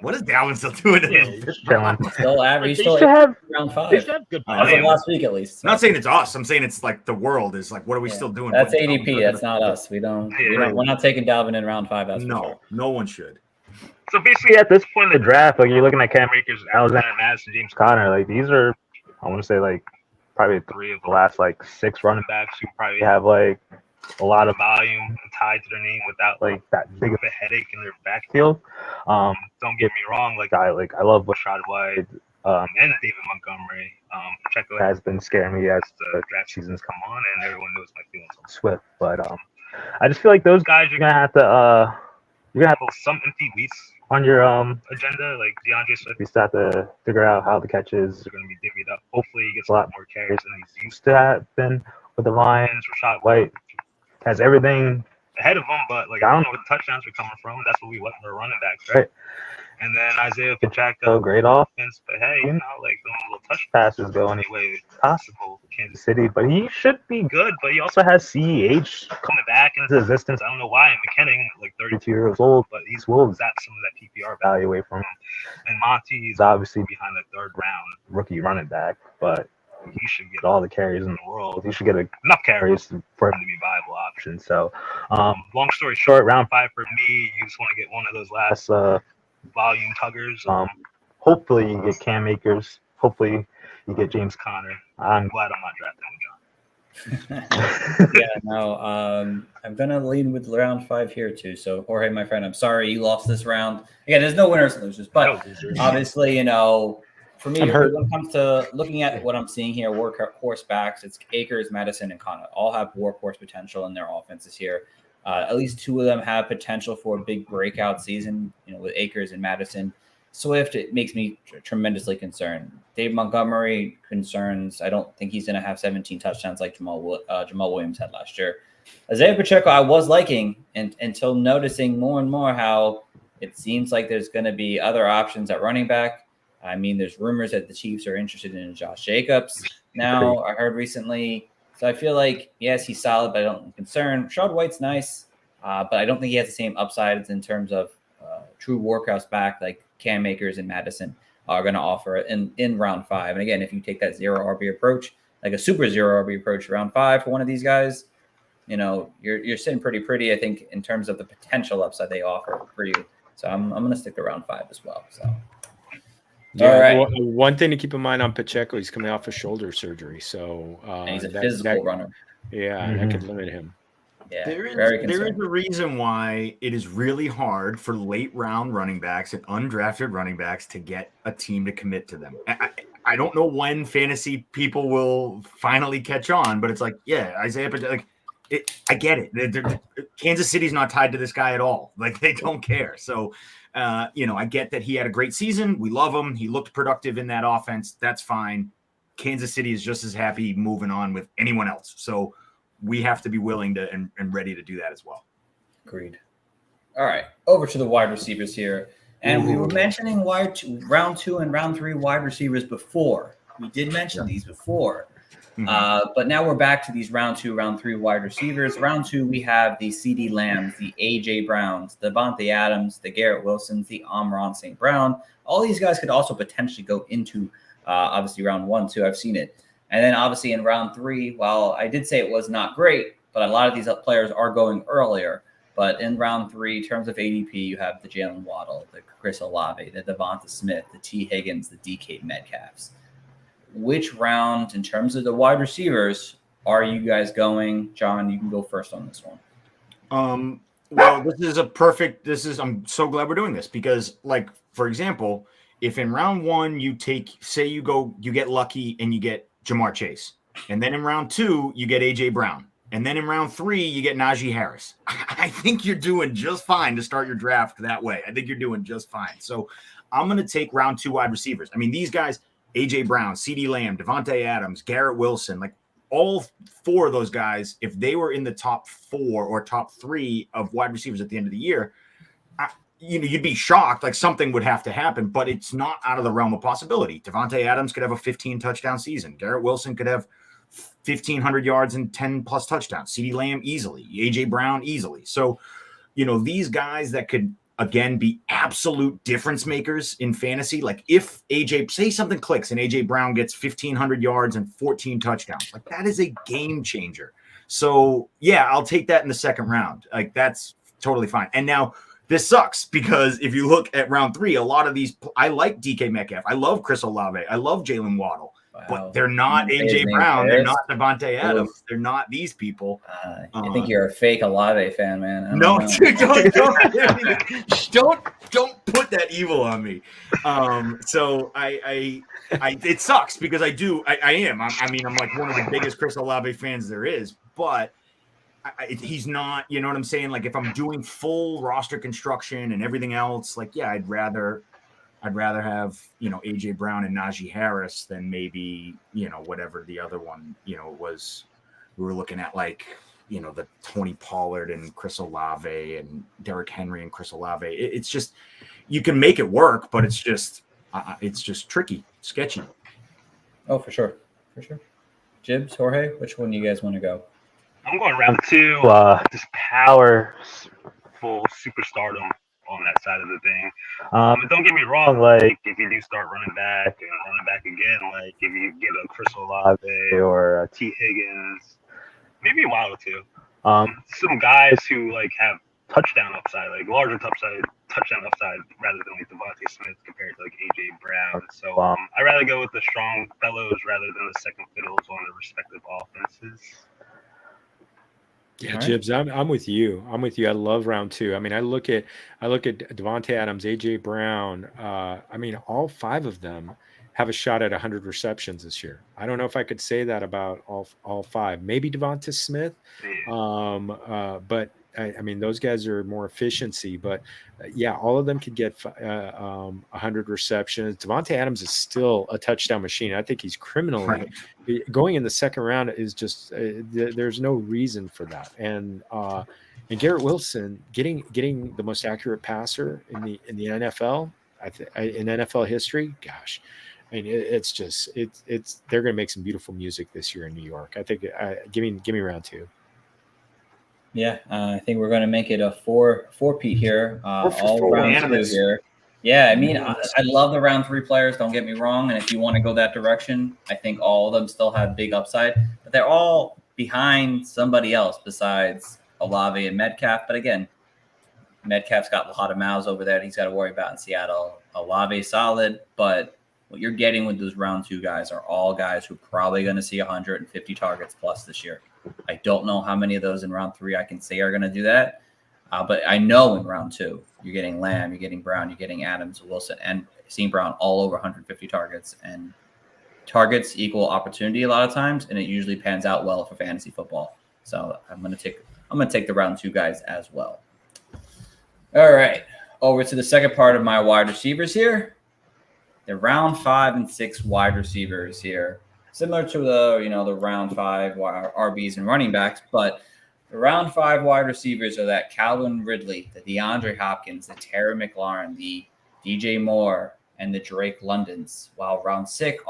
What is Dalvin still doing? Just chilling. Still average. They Still should have round 5. They should have good As of players. last week, at least. I'm not saying it's us. I'm saying it's like the world is like, what are we still doing? That's What- ADP. That's not us. We're not taking Dalvin in round 5. That's for sure. No one should. So basically, at this point in the draft, like you're looking at Cam Akers, Alexander Madison, James Conner. Like these are, I want to say, like probably 3 of the last like 6 running backs who probably have like a lot of volume tied to their name without like that big of a headache in their backfield. Don't get me wrong, like I love Rashad White and David Montgomery. Pacheco has been scaring me as the draft seasons come on, and everyone knows my feelings on Swift. But I just feel like those guys you're gonna have to some empty weeks on your agenda. Like DeAndre Swift, you still have to figure out how the catches are going to be divvied up. Hopefully, he gets a lot more carries than he's used to have been with the Lions. Rashad White has everything ahead of him, but like I don't know where the touchdowns are coming from. That's what we want for running backs, right? And then Isaiah Pacheco, great offense, but hey, you know, like those little touch passes go any way possible for Kansas City. But he should be good. But he also has CEH coming back into existence. I don't know why. McKinnon, like 32 years old, but he's will zap some of that PPR value away from him. And Monty is obviously behind the 3rd round rookie running back, but he should get all the carries in the world. He should get enough carries for him to be a viable option. So, long story short, round 5 for me. You just want to get one of those last volume tuggers. Hopefully you get Cam Akers. Hopefully you get James Conner. I'm glad I'm not drafting him, John. Yeah, no. I'm gonna lean with round 5 here too. So Jorge, my friend, I'm sorry you lost this round. Again, there's no winners and losers, but obviously, you know, for me, when it comes to looking at what I'm seeing here, workhorse backs, it's Akers, Madison, and Conner. All have workhorse potential in their offenses here. At least 2 of them have potential for a big breakout season, you know, with Akers and Madison. Swift, it makes me tremendously concerned. Dave Montgomery concerns. I don't think he's going to have 17 touchdowns like Jamal Williams had last year. Isaiah Pacheco, I was liking until noticing more and more how it seems like there's going to be other options at running back. I mean, there's rumors that the Chiefs are interested in Josh Jacobs now, I heard recently. So I feel like, yes, he's solid, but I don't concern. Rashad White's nice, but I don't think he has the same upsides in terms of true workhorse back like Cam Akers and Madison are going to offer in round 5. And again, if you take that 0 RB approach, like a super 0 RB approach round 5 for one of these guys, you know, you're sitting pretty, I think, in terms of the potential upside they offer for you. So I'm going to stick to round 5 as well. So. Yeah, all right. One thing to keep in mind on Pacheco, he's coming off of shoulder surgery, so and he's a physical runner. Yeah, that could limit him. Yeah, there is a reason why it is really hard for late round running backs and undrafted running backs to get a team to commit to them. I don't know when fantasy people will finally catch on, but it's like, yeah, Isaiah, like I get it. Kansas City's not tied to this guy at all. Like they don't care. So. You know, I get that he had a great season. We love him. He looked productive in that offense. That's fine. Kansas City is just as happy moving on with anyone else. So we have to be willing to and ready to do that as well. Agreed. All right. Over to the wide receivers here. And we were mentioning round 2 and round 3 wide receivers before. We did mention these before. But now we're back to these round 2, round 3 wide receivers. Round 2, we have the CD Lambs, the AJ Browns, the Devontae Adams, the Garrett Wilsons, the Amon St. Brown. All these guys could also potentially go into obviously round 1, 2. I've seen it. And then obviously in round 3, while I did say it was not great, but a lot of these players are going earlier. But in round 3, in terms of ADP, you have the Jalen Waddle, the Chris Olave, the Devonta Smith, the T. Higgins, the DK Metcalfs. Which round, in terms of the wide receivers, are you guys going? John, you can go first on this one. Well, I'm so glad we're doing this because, like, for example, if in round 1 you get lucky and you get Jamar Chase. And then in round 2, you get A.J. Brown. And then in round 3, you get Najee Harris. I think you're doing just fine to start your draft that way. I think you're doing just fine. So I'm going to take round 2 wide receivers. I mean, these guys, A.J. Brown, CeeDee Lamb, Devontae Adams, Garrett Wilson, like all 4 of those guys, if they were in the top 4 or top 3 of wide receivers at the end of the year, you'd be shocked. Like something would have to happen, but it's not out of the realm of possibility. Devontae Adams could have a 15 touchdown season. Garrett Wilson could have 1,500 yards and 10 plus touchdowns. CeeDee Lamb easily. A.J. Brown easily. So, these guys that could, again, be absolute difference makers in fantasy. Like if say something clicks and A.J. Brown gets 1,500 yards and 14 touchdowns, like that is a game changer. So, yeah, I'll take that in the second round. Like that's totally fine. And now this sucks because if you look at round 3, a lot of these, I like DK Metcalf. I love Chris Olave. I love Jalen Waddle. Wow. But they're not A.J. Brown. They're not Devontae Adams. They're not these people. I think you're a fake Olave fan, man. No, don't put that evil on me. So I it sucks because I am. I mean, I'm like one of the biggest Chris Olave fans there is, but he's not. You know what I'm saying? Like if I'm doing full roster construction and everything else, like yeah, I'd rather have, A.J. Brown and Najee Harris than maybe, whatever the other one, was. We were looking at like, the Tony Pollard and Chris Olave and Derrick Henry and Chris Olave. It's just, you can make it work, but it's just tricky, sketchy. Oh, for sure. Jibs, Jorge, which one do you guys want to go? I'm going round 2, just powerful superstardom on that side of the thing. And don't get me wrong, like if you do start running back again, like if you get a Chris Olave or a T. Higgins, maybe a while or 2. Some guys who like have touchdown upside, like larger touchdown upside rather than like Devontae Smith compared to like A.J. Brown. So I'd rather go with the strong fellows rather than the second fiddles on the respective offenses. Yeah, Jibs, I'm with you. I love round 2. I mean, I look at Devontae Adams, A.J. Brown. I mean, all 5 of them have a shot at 100 receptions this year. I don't know if I could say that about all 5. Maybe Devonta Smith, but I mean, those guys are more efficiency. But yeah, all of them could get 100 receptions. Devontae Adams is still a touchdown machine. I think he's criminally going in the second round is just there's no reason for that. And Garrett Wilson getting the most accurate passer in the NFL in NFL history. Gosh, I mean, it's they're going to make some beautiful music this year in New York. I think give me round 2. Yeah, I think we're going to make it a four-peat here, all round 2 here. Yeah, I mean, I love the round 3 players. Don't get me wrong. And if you want to go that direction, I think all of them still have big upside. But they're all behind somebody else besides Olave and Metcalf. But again, Metcalf's got a lot of mouths over there that he's got to worry about in Seattle. Olave solid, but what you're getting with those round 2 guys are all guys who are probably going to see 150 targets plus this year. I don't know how many of those in round 3 I can say are going to do that. But I know in round 2, you're getting Lamb, you're getting Brown, you're getting Adams, Wilson, and seeing Brown all over 150 targets. And targets equal opportunity a lot of times, and it usually pans out well for fantasy football. So I'm going to take the round 2 guys as well. All right, over to the second part of my wide receivers here. The round 5 and 6 wide receivers here. Similar to the round 5 RBs and running backs, but the round 5 wide receivers are that Calvin Ridley, the DeAndre Hopkins, the Terry McLaurin, the DJ Moore, and the Drake Londons. While round 6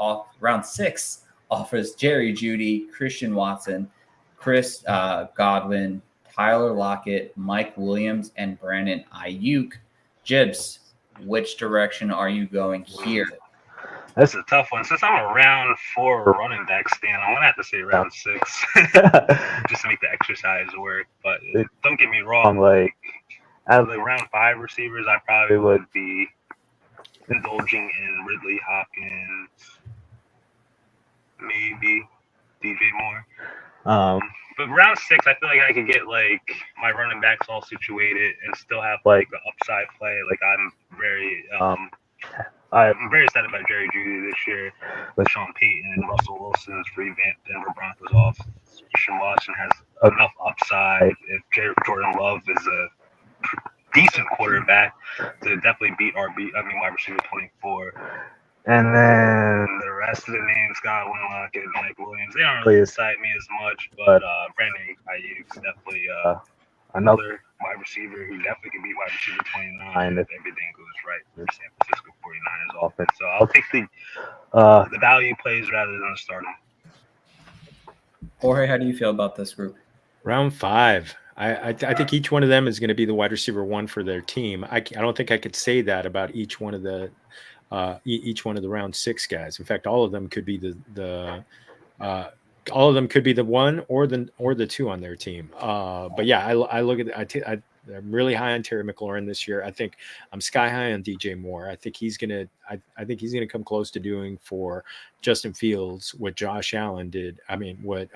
offers Jerry Jeudy, Christian Watson, Chris Godwin, Tyler Lockett, Mike Williams, and Brandon Ayuk. Jibs, which direction are you going here? That's a tough one. Since I'm a round 4 running back stand, I'm going to have to say round 6 just to make the exercise work. But don't get me wrong, like, out of the round 5 receivers, I probably would be indulging in Ridley, Hopkins, maybe DJ Moore. But round 6, I feel like I could get, like, my running backs all situated and still have, like, an upside play. Like, I'm very I'm very excited about Jerry Jeudy this year with Sean Payton and Russell Wilson's revamped Denver Broncos off. Christian Watson has enough upside. If Jordan Love is a decent quarterback to definitely beat wide receiver 24. And then the rest of the names, Godwin, Lockett, Mike Williams, they don't really excite me as much. But Brandon Ayuk's definitely another wide receiver who definitely can beat wide receiver 29 if everything goes right for San Francisco 49ers offense. So I'll take the value plays rather than the starting. Jorge, how do you feel about this group? Round 5. I think each one of them is going to be the wide receiver 1 for their team. I don't think I could say that about each one of the round 6 guys. In fact, all of them could be the 1 or the 2 on their team. But yeah, I look at I'm really high on Terry McLaurin this year. I think I'm sky high on DJ Moore. I think he's gonna come close to doing for Justin Fields what Josh Allen did. I mean, what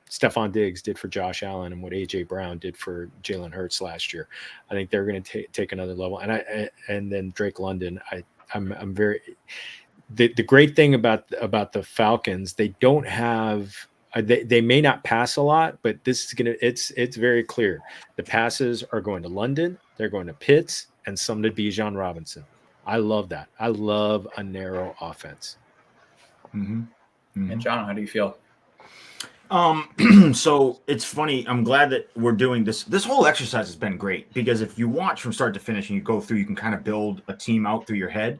Stephon Diggs did for Josh Allen and what AJ Brown did for Jalen Hurts last year. I think they're going to take another level. And then Drake London. I'm very. The great thing about the Falcons, they don't have. They may not pass a lot, but this is it's very clear. The passes are going to London, they're going to Pitts, and some to Bijan Robinson. I love that. I love a narrow offense. Mm-hmm. Mm-hmm. And John, how do you feel? So it's funny. I'm glad that we're doing this. This whole exercise has been great because if you watch from start to finish and you go through, you can kind of build a team out through your head.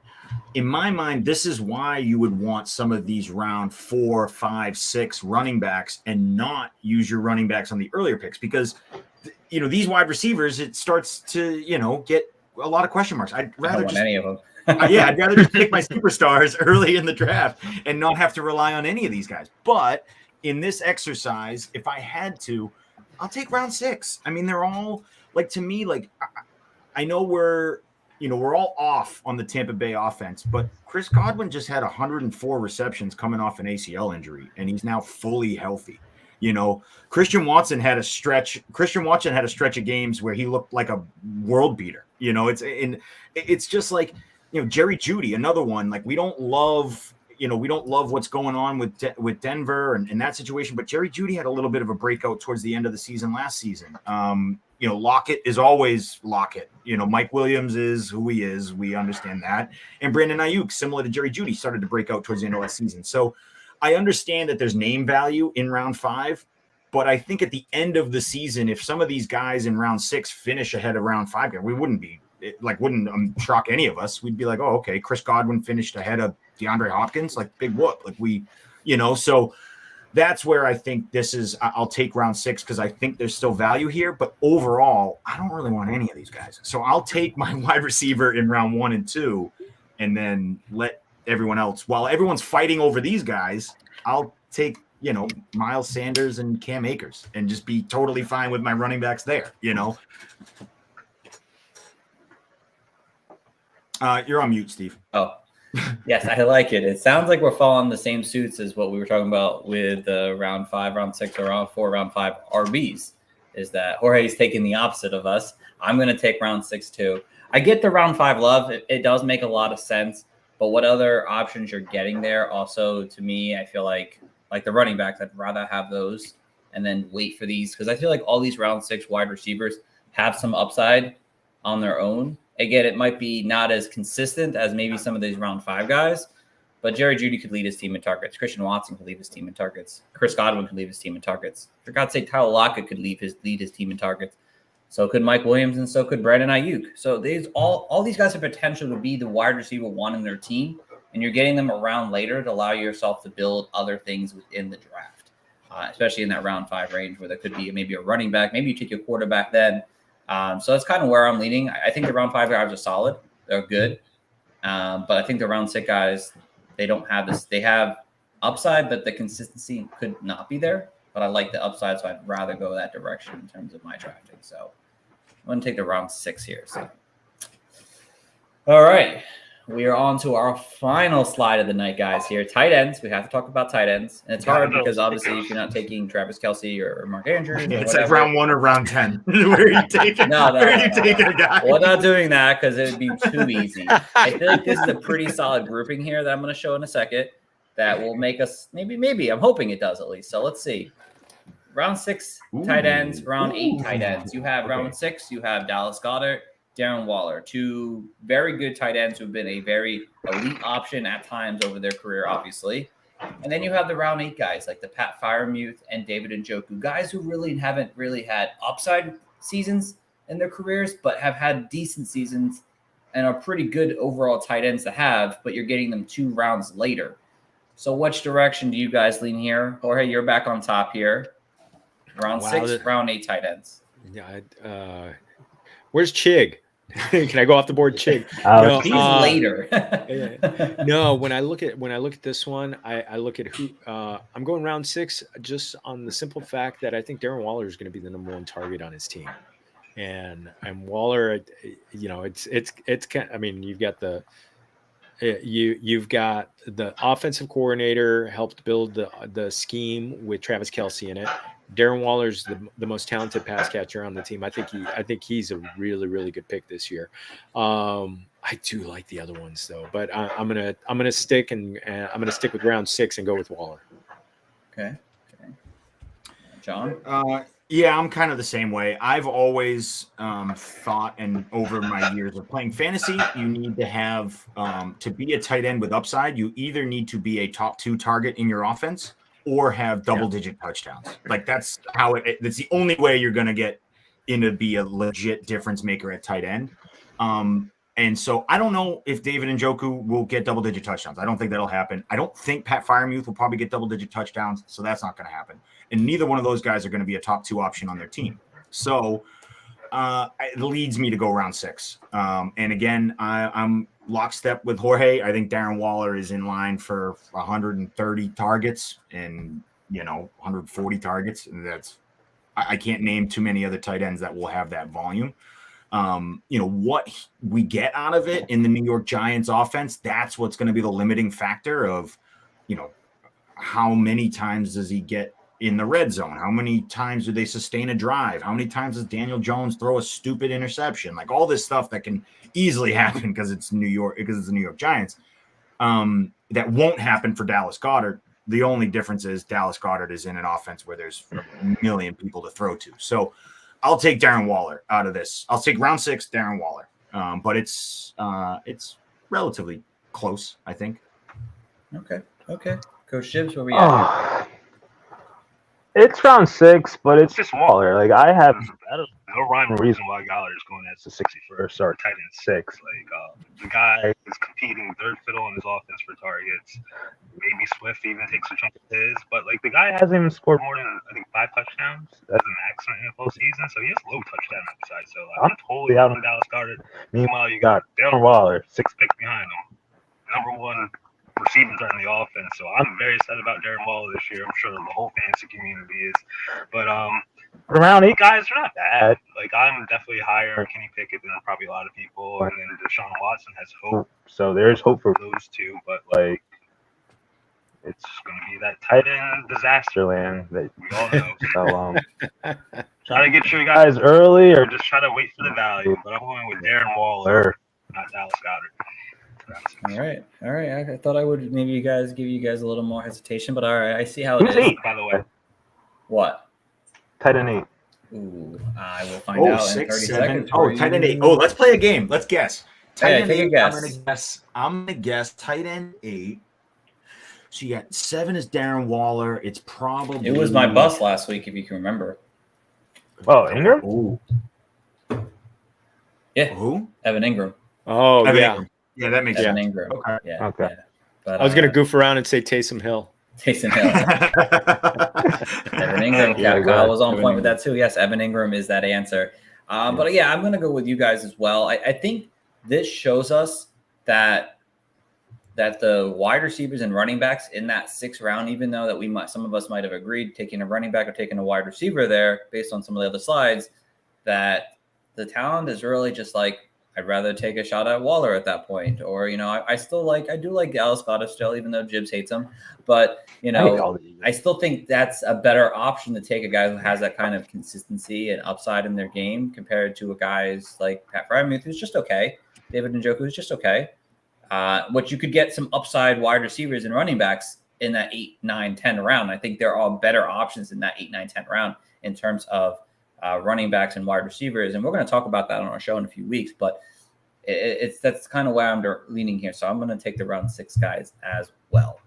In my mind, this is why you would want some of these round 4, 5, 6 running backs and not use your running backs on the earlier picks because, these wide receivers, it starts to, get a lot of question marks. I'd rather just any of them. I'd rather just pick my superstars early in the draft and not have to rely on any of these guys. But in this exercise, if I had to, I'll take round 6. I mean, they're all to me, I know we're all off on the Tampa Bay offense, but Chris Godwin just had 104 receptions coming off an ACL injury, and he's now fully healthy. Christian Watson had a stretch of games where he looked like a world beater. It's just Jerry Jeudy, another one. We don't love what's going on with Denver and that situation, but Jerry Jeudy had a little bit of a breakout towards the end of the season last season. Lockett is always Lockett. Mike Williams is who he is. We understand that. And Brandon Ayuk, similar to Jerry Jeudy, started to break out towards the end of last season. So I understand that there's name value in round 5, but I think at the end of the season, if some of these guys in round 6 finish ahead of round 5, we wouldn't shock any of us. We'd be like, oh, okay, Chris Godwin finished ahead of DeAndre Hopkins, big whoop. So that's where I think I'll take round 6 because I think there's still value here. But overall, I don't really want any of these guys. So I'll take my wide receiver in round 1 and 2 and then let everyone else, while everyone's fighting over these guys, I'll take, Miles Sanders and Cam Akers and just be totally fine with my running backs there, You're on mute, Steve. Oh, yes, I like it. It sounds like we're following the same suits as what we were talking about with round 5, round 6, or round 4, round 5 RBs. Is that Jorge's taking the opposite of us. I'm going to take round 6 too. I get the round 5 love. It does make a lot of sense. But what other options you're getting there? Also, to me, I feel like the running backs, I'd rather have those and then wait for these because I feel like all these round 6 wide receivers have some upside on their own. Again, it might be not as consistent as maybe some of these round 5 guys, but Jerry Jeudy could lead his team in targets. Christian Watson could lead his team in targets. Chris Godwin could lead his team in targets. For God's sake, Tyler Lockett could lead his team in targets. So could Mike Williams, and so could Brandon Ayuk. So all these guys have potential to be the wide receiver 1 in their team, and you're getting them around later to allow yourself to build other things within the draft, especially in that round 5 range where there could be maybe a running back. Maybe you take your quarterback then. So that's kind of where I'm leaning. I think the round 5 guys are solid. They're good. But I think the round 6 guys, they don't have this. They have upside, but the consistency could not be there. But I like the upside, so I'd rather go that direction in terms of my drafting. So I'm going to take the round 6 here. So, all right. we are on to our final slide of the night, guys. Here, tight ends. We have to talk about tight ends, and it's hard because obviously, if you're not taking Travis Kelce or Mark Andrews, Yeah, or it's whatever, like round 1 or round 10. Where are you taking? No, where are you taking a guy? We're not doing that because it would be too easy. I feel like this is a pretty solid grouping here that I'm going to show in a second that will make us maybe. I'm hoping it does at least. So let's see. Round 6 tight ends, round 8 tight ends. You have round 6. You have Dallas Goedert, Darren Waller, 2 very good tight ends who've been a very elite option at times over their career, obviously. And then you have the round 8 guys like the Pat Freiermuth and David Njoku, guys who really haven't had upside seasons in their careers, but have had decent seasons and are pretty good overall tight ends to have, but you're getting them 2 rounds later. So which direction do you guys lean here? Jorge, you're back on top here. Round 6, round 8 tight ends. Yeah. Where's Chig? Can I go off the board, Chig? No, he's later. No, when I look at this one, I look at who I'm going round 6 just on the simple fact that I think Darren Waller is going to be the number 1 target on his team, and Waller, it's kind. I mean, you've got the offensive coordinator helped build the scheme with Travis Kelce in it. Darren Waller's the most talented pass catcher on the team. I think he's a really, really good pick this year. I do like the other ones though, but I'm gonna stick with round 6 and go with Waller. Okay. John? Yeah, I'm kind of the same way. I've always thought, and over my years of playing fantasy, you need to have to be a tight end with upside. You either need to be a top 2 target in your offense or have double-digit touchdowns. Like that's how that's the only way you're going to get into be a legit difference maker at tight end. And so I don't know if David Njoku will get double-digit touchdowns. I don't think that'll happen. I don't think Pat Freiermuth will probably get double-digit touchdowns, so that's not going to happen. And neither one of those guys are going to be a top 2 option on their team. So it leads me to go round 6. And again, I'm lockstep with Jorge. I think Darren Waller is in line for 130 targets and 140 targets. And I can't name too many other tight ends that will have that volume. What we get out of it in the New York Giants offense, that's what's going to be the limiting factor of, how many times does he get in the red zone? How many times do they sustain a drive? How many times does Daniel Jones throw a stupid interception? Like all this stuff that can easily happen because it's the New York Giants. That won't happen for Dallas Goedert. The only difference is Dallas Goedert is in an offense where there's a million people to throw to. So I'll take Darren Waller out of this. I'll take round 6, Darren Waller. But it's relatively close, I think. Okay. Coach Gibbs, where we at? It's round 6, but it's just Waller. Like I have no rhyme or reason why Goddard is going as the 61st or tight end 6. Like the guy is competing third fiddle in his offense for targets. Maybe Swift even takes a chunk of his, but like the guy hasn't even scored more than I think 5 touchdowns. That's the max in the NFL season, so he has low touchdown upside. So I'm totally out on Dallas Goedert. Meanwhile, you got Darren Waller, 6 picks behind him, number 1 receiving threat in the offense. So I'm very excited about Darren Waller this year. I'm sure the whole fantasy community is. But around 8 guys are not bad. Like I'm definitely higher on Kenny Pickett than probably a lot of people, and then Deshaun Watson has hope. So there's hope for those 2, but like it's going to be that tight end disaster land that we all know. So try to get your guys early or just try to wait for the value. But I'm going with Darren Waller, not Dallas Goedert. All right. I thought I would maybe give you guys a little more hesitation, but all right. I see how it Who's is. 8, by the way? What? Tight end 8. Ooh, I will find out 6, in 30 7. seconds. Tight end 8. Oh, let's play a game. Let's guess. Tight end take 8, a guess. I'm gonna guess tight end 8. So you got 7 is Darren Waller. It's probably It was my bust last week, if you can remember. Oh, Ingram? Ooh. Yeah. Who? Evan Ingram. Oh, Evan yeah. Ingram. Yeah, that makes Evan sense. Ingram. Okay. Yeah. Okay. Yeah. But, I was going to goof around and say Taysom Hill. Taysom Hill. Evan Ingram. Yeah, Kyle was on Evan point with Ingram. that too. Yes, Evan Ingram is that answer. But yeah, I'm going to go with you guys as well. I think this shows us that the wide receivers and running backs in that 6th round, even though that some of us might have agreed taking a running back or taking a wide receiver there based on some of the other slides, that the talent is really just like I'd rather take a shot at Waller at that point. Or, you know, I do like Dallas Goedert still, even though Jibbs hates him. But, you know, I still think that's a better option to take a guy who has that kind of consistency and upside in their game compared to a guys like Pat Freiermuth, who's just okay. David Njoku, who's just okay. What you could get some upside wide receivers and running backs in that 8, 9, 10 round. I think there are better options in that 8, 9, 10 round in terms of running backs and wide receivers. And we're going to talk about that on our show in a few weeks, but that's kind of where I'm leaning here. So I'm going to take the round 6 guys as well.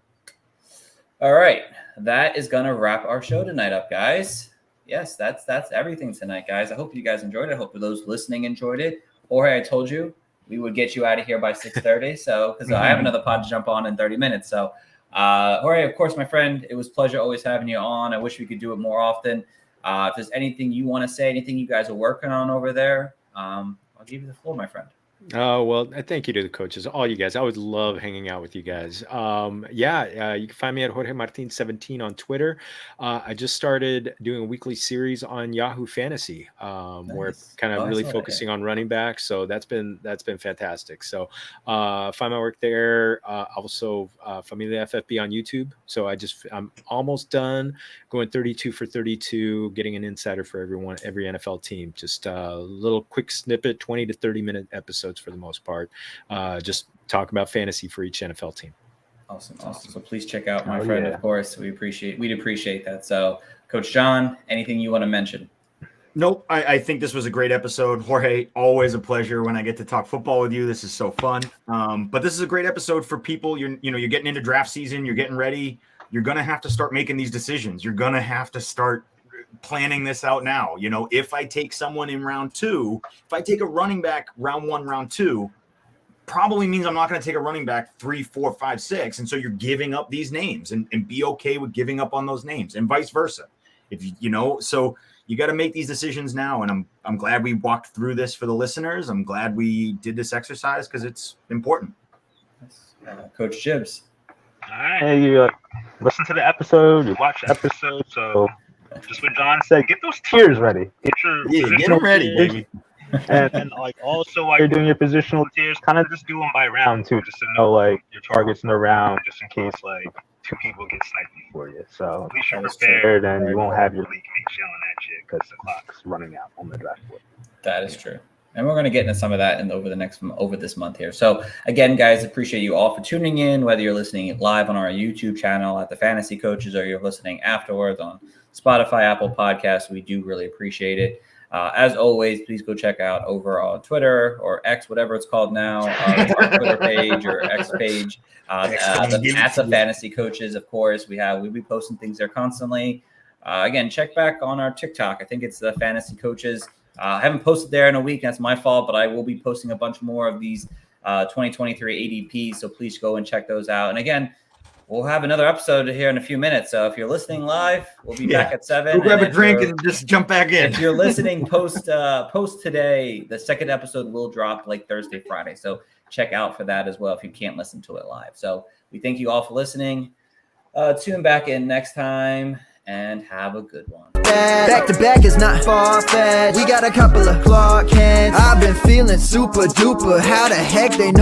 All right. That is going to wrap our show tonight up, guys. Yes, that's everything tonight, guys. I hope you guys enjoyed it. I hope those listening enjoyed it. Jorge, I told you we would get you out of here by 6:30. So, because I have another pod to jump on in 30 minutes. So, Jorge, of course, my friend, it was a pleasure always having you on. I wish we could do it more often. If there's anything you want to say, anything you guys are working on over there, I'll give you the floor, my friend. Oh, well, thank you to the coaches, all you guys. I would love hanging out with you guys. You can find me at Jorge Martin 17 on Twitter. I just started doing a weekly series on Yahoo Fantasy, where kind of really focusing on running backs. So that's been fantastic. So find my work there. Also Familia FFB on YouTube. So I'm almost done going 32 for 32, getting an insider for every NFL team. Just a little quick snippet, 20 to 30 minute episodes for the most part. Just talk about fantasy for each NFL team. Awesome. So please check out my friend. Of course, we'd appreciate that. So, Coach John, anything you want to mention? Nope. I think this was a great episode. Jorge, always a pleasure when I get to talk football with you. This is so fun. But this is a great episode for people. You're getting into draft season. You're getting ready. You're going to have to start making these decisions. You're going to have to start planning this out now. If I take someone in round 2, if I take a running back round 1, round 2, probably means I'm not going to take a running back 3, 4, 5, 6. And so you're giving up these names and be okay with giving up on those names and vice versa. So you got to make these decisions now. And I'm glad we walked through this for the listeners. I'm glad we did this exercise because it's important. Coach Jibbs. All right. Hey, you listen to the episode, you watch the episode. So just what John said, get those tiers ready. Get them ready, baby. and also while you're doing your positional tiers, kind of just do them by round too, just to know your targets in the round, just in case 2 people get sniped before you. So at least you're prepared, and you won't have your league mates yelling at you because the clock's running out on the draft board. That is true. And we're going to get into some of that over this month here. So again, guys, appreciate you all for tuning in, whether you're listening live on our YouTube channel at the Fantasy Coaches or you're listening afterwards on Spotify, Apple Podcasts. We do really appreciate it. As always, please go check out over on Twitter or X, whatever it's called now, our Twitter page or X page, at the Fantasy Coaches. Of course, we'll be posting things there constantly. Again, check back on our TikTok. I think it's the Fantasy Coaches. I haven't posted there in a week. That's my fault, but I will be posting a bunch more of these 2023 ADPs. So please go and check those out. And again, we'll have another episode here in a few minutes. So if you're listening live, we'll be back at 7. We'll grab a drink and just jump back in. If you're listening post today, the second episode will drop Thursday, Friday. So check out for that as well if you can't listen to it live. So we thank you all for listening. Tune back in next time and have a good one. Back to back is not far-fetched. We got a couple of Clark Kents. I've been feeling super duper. How the heck they know?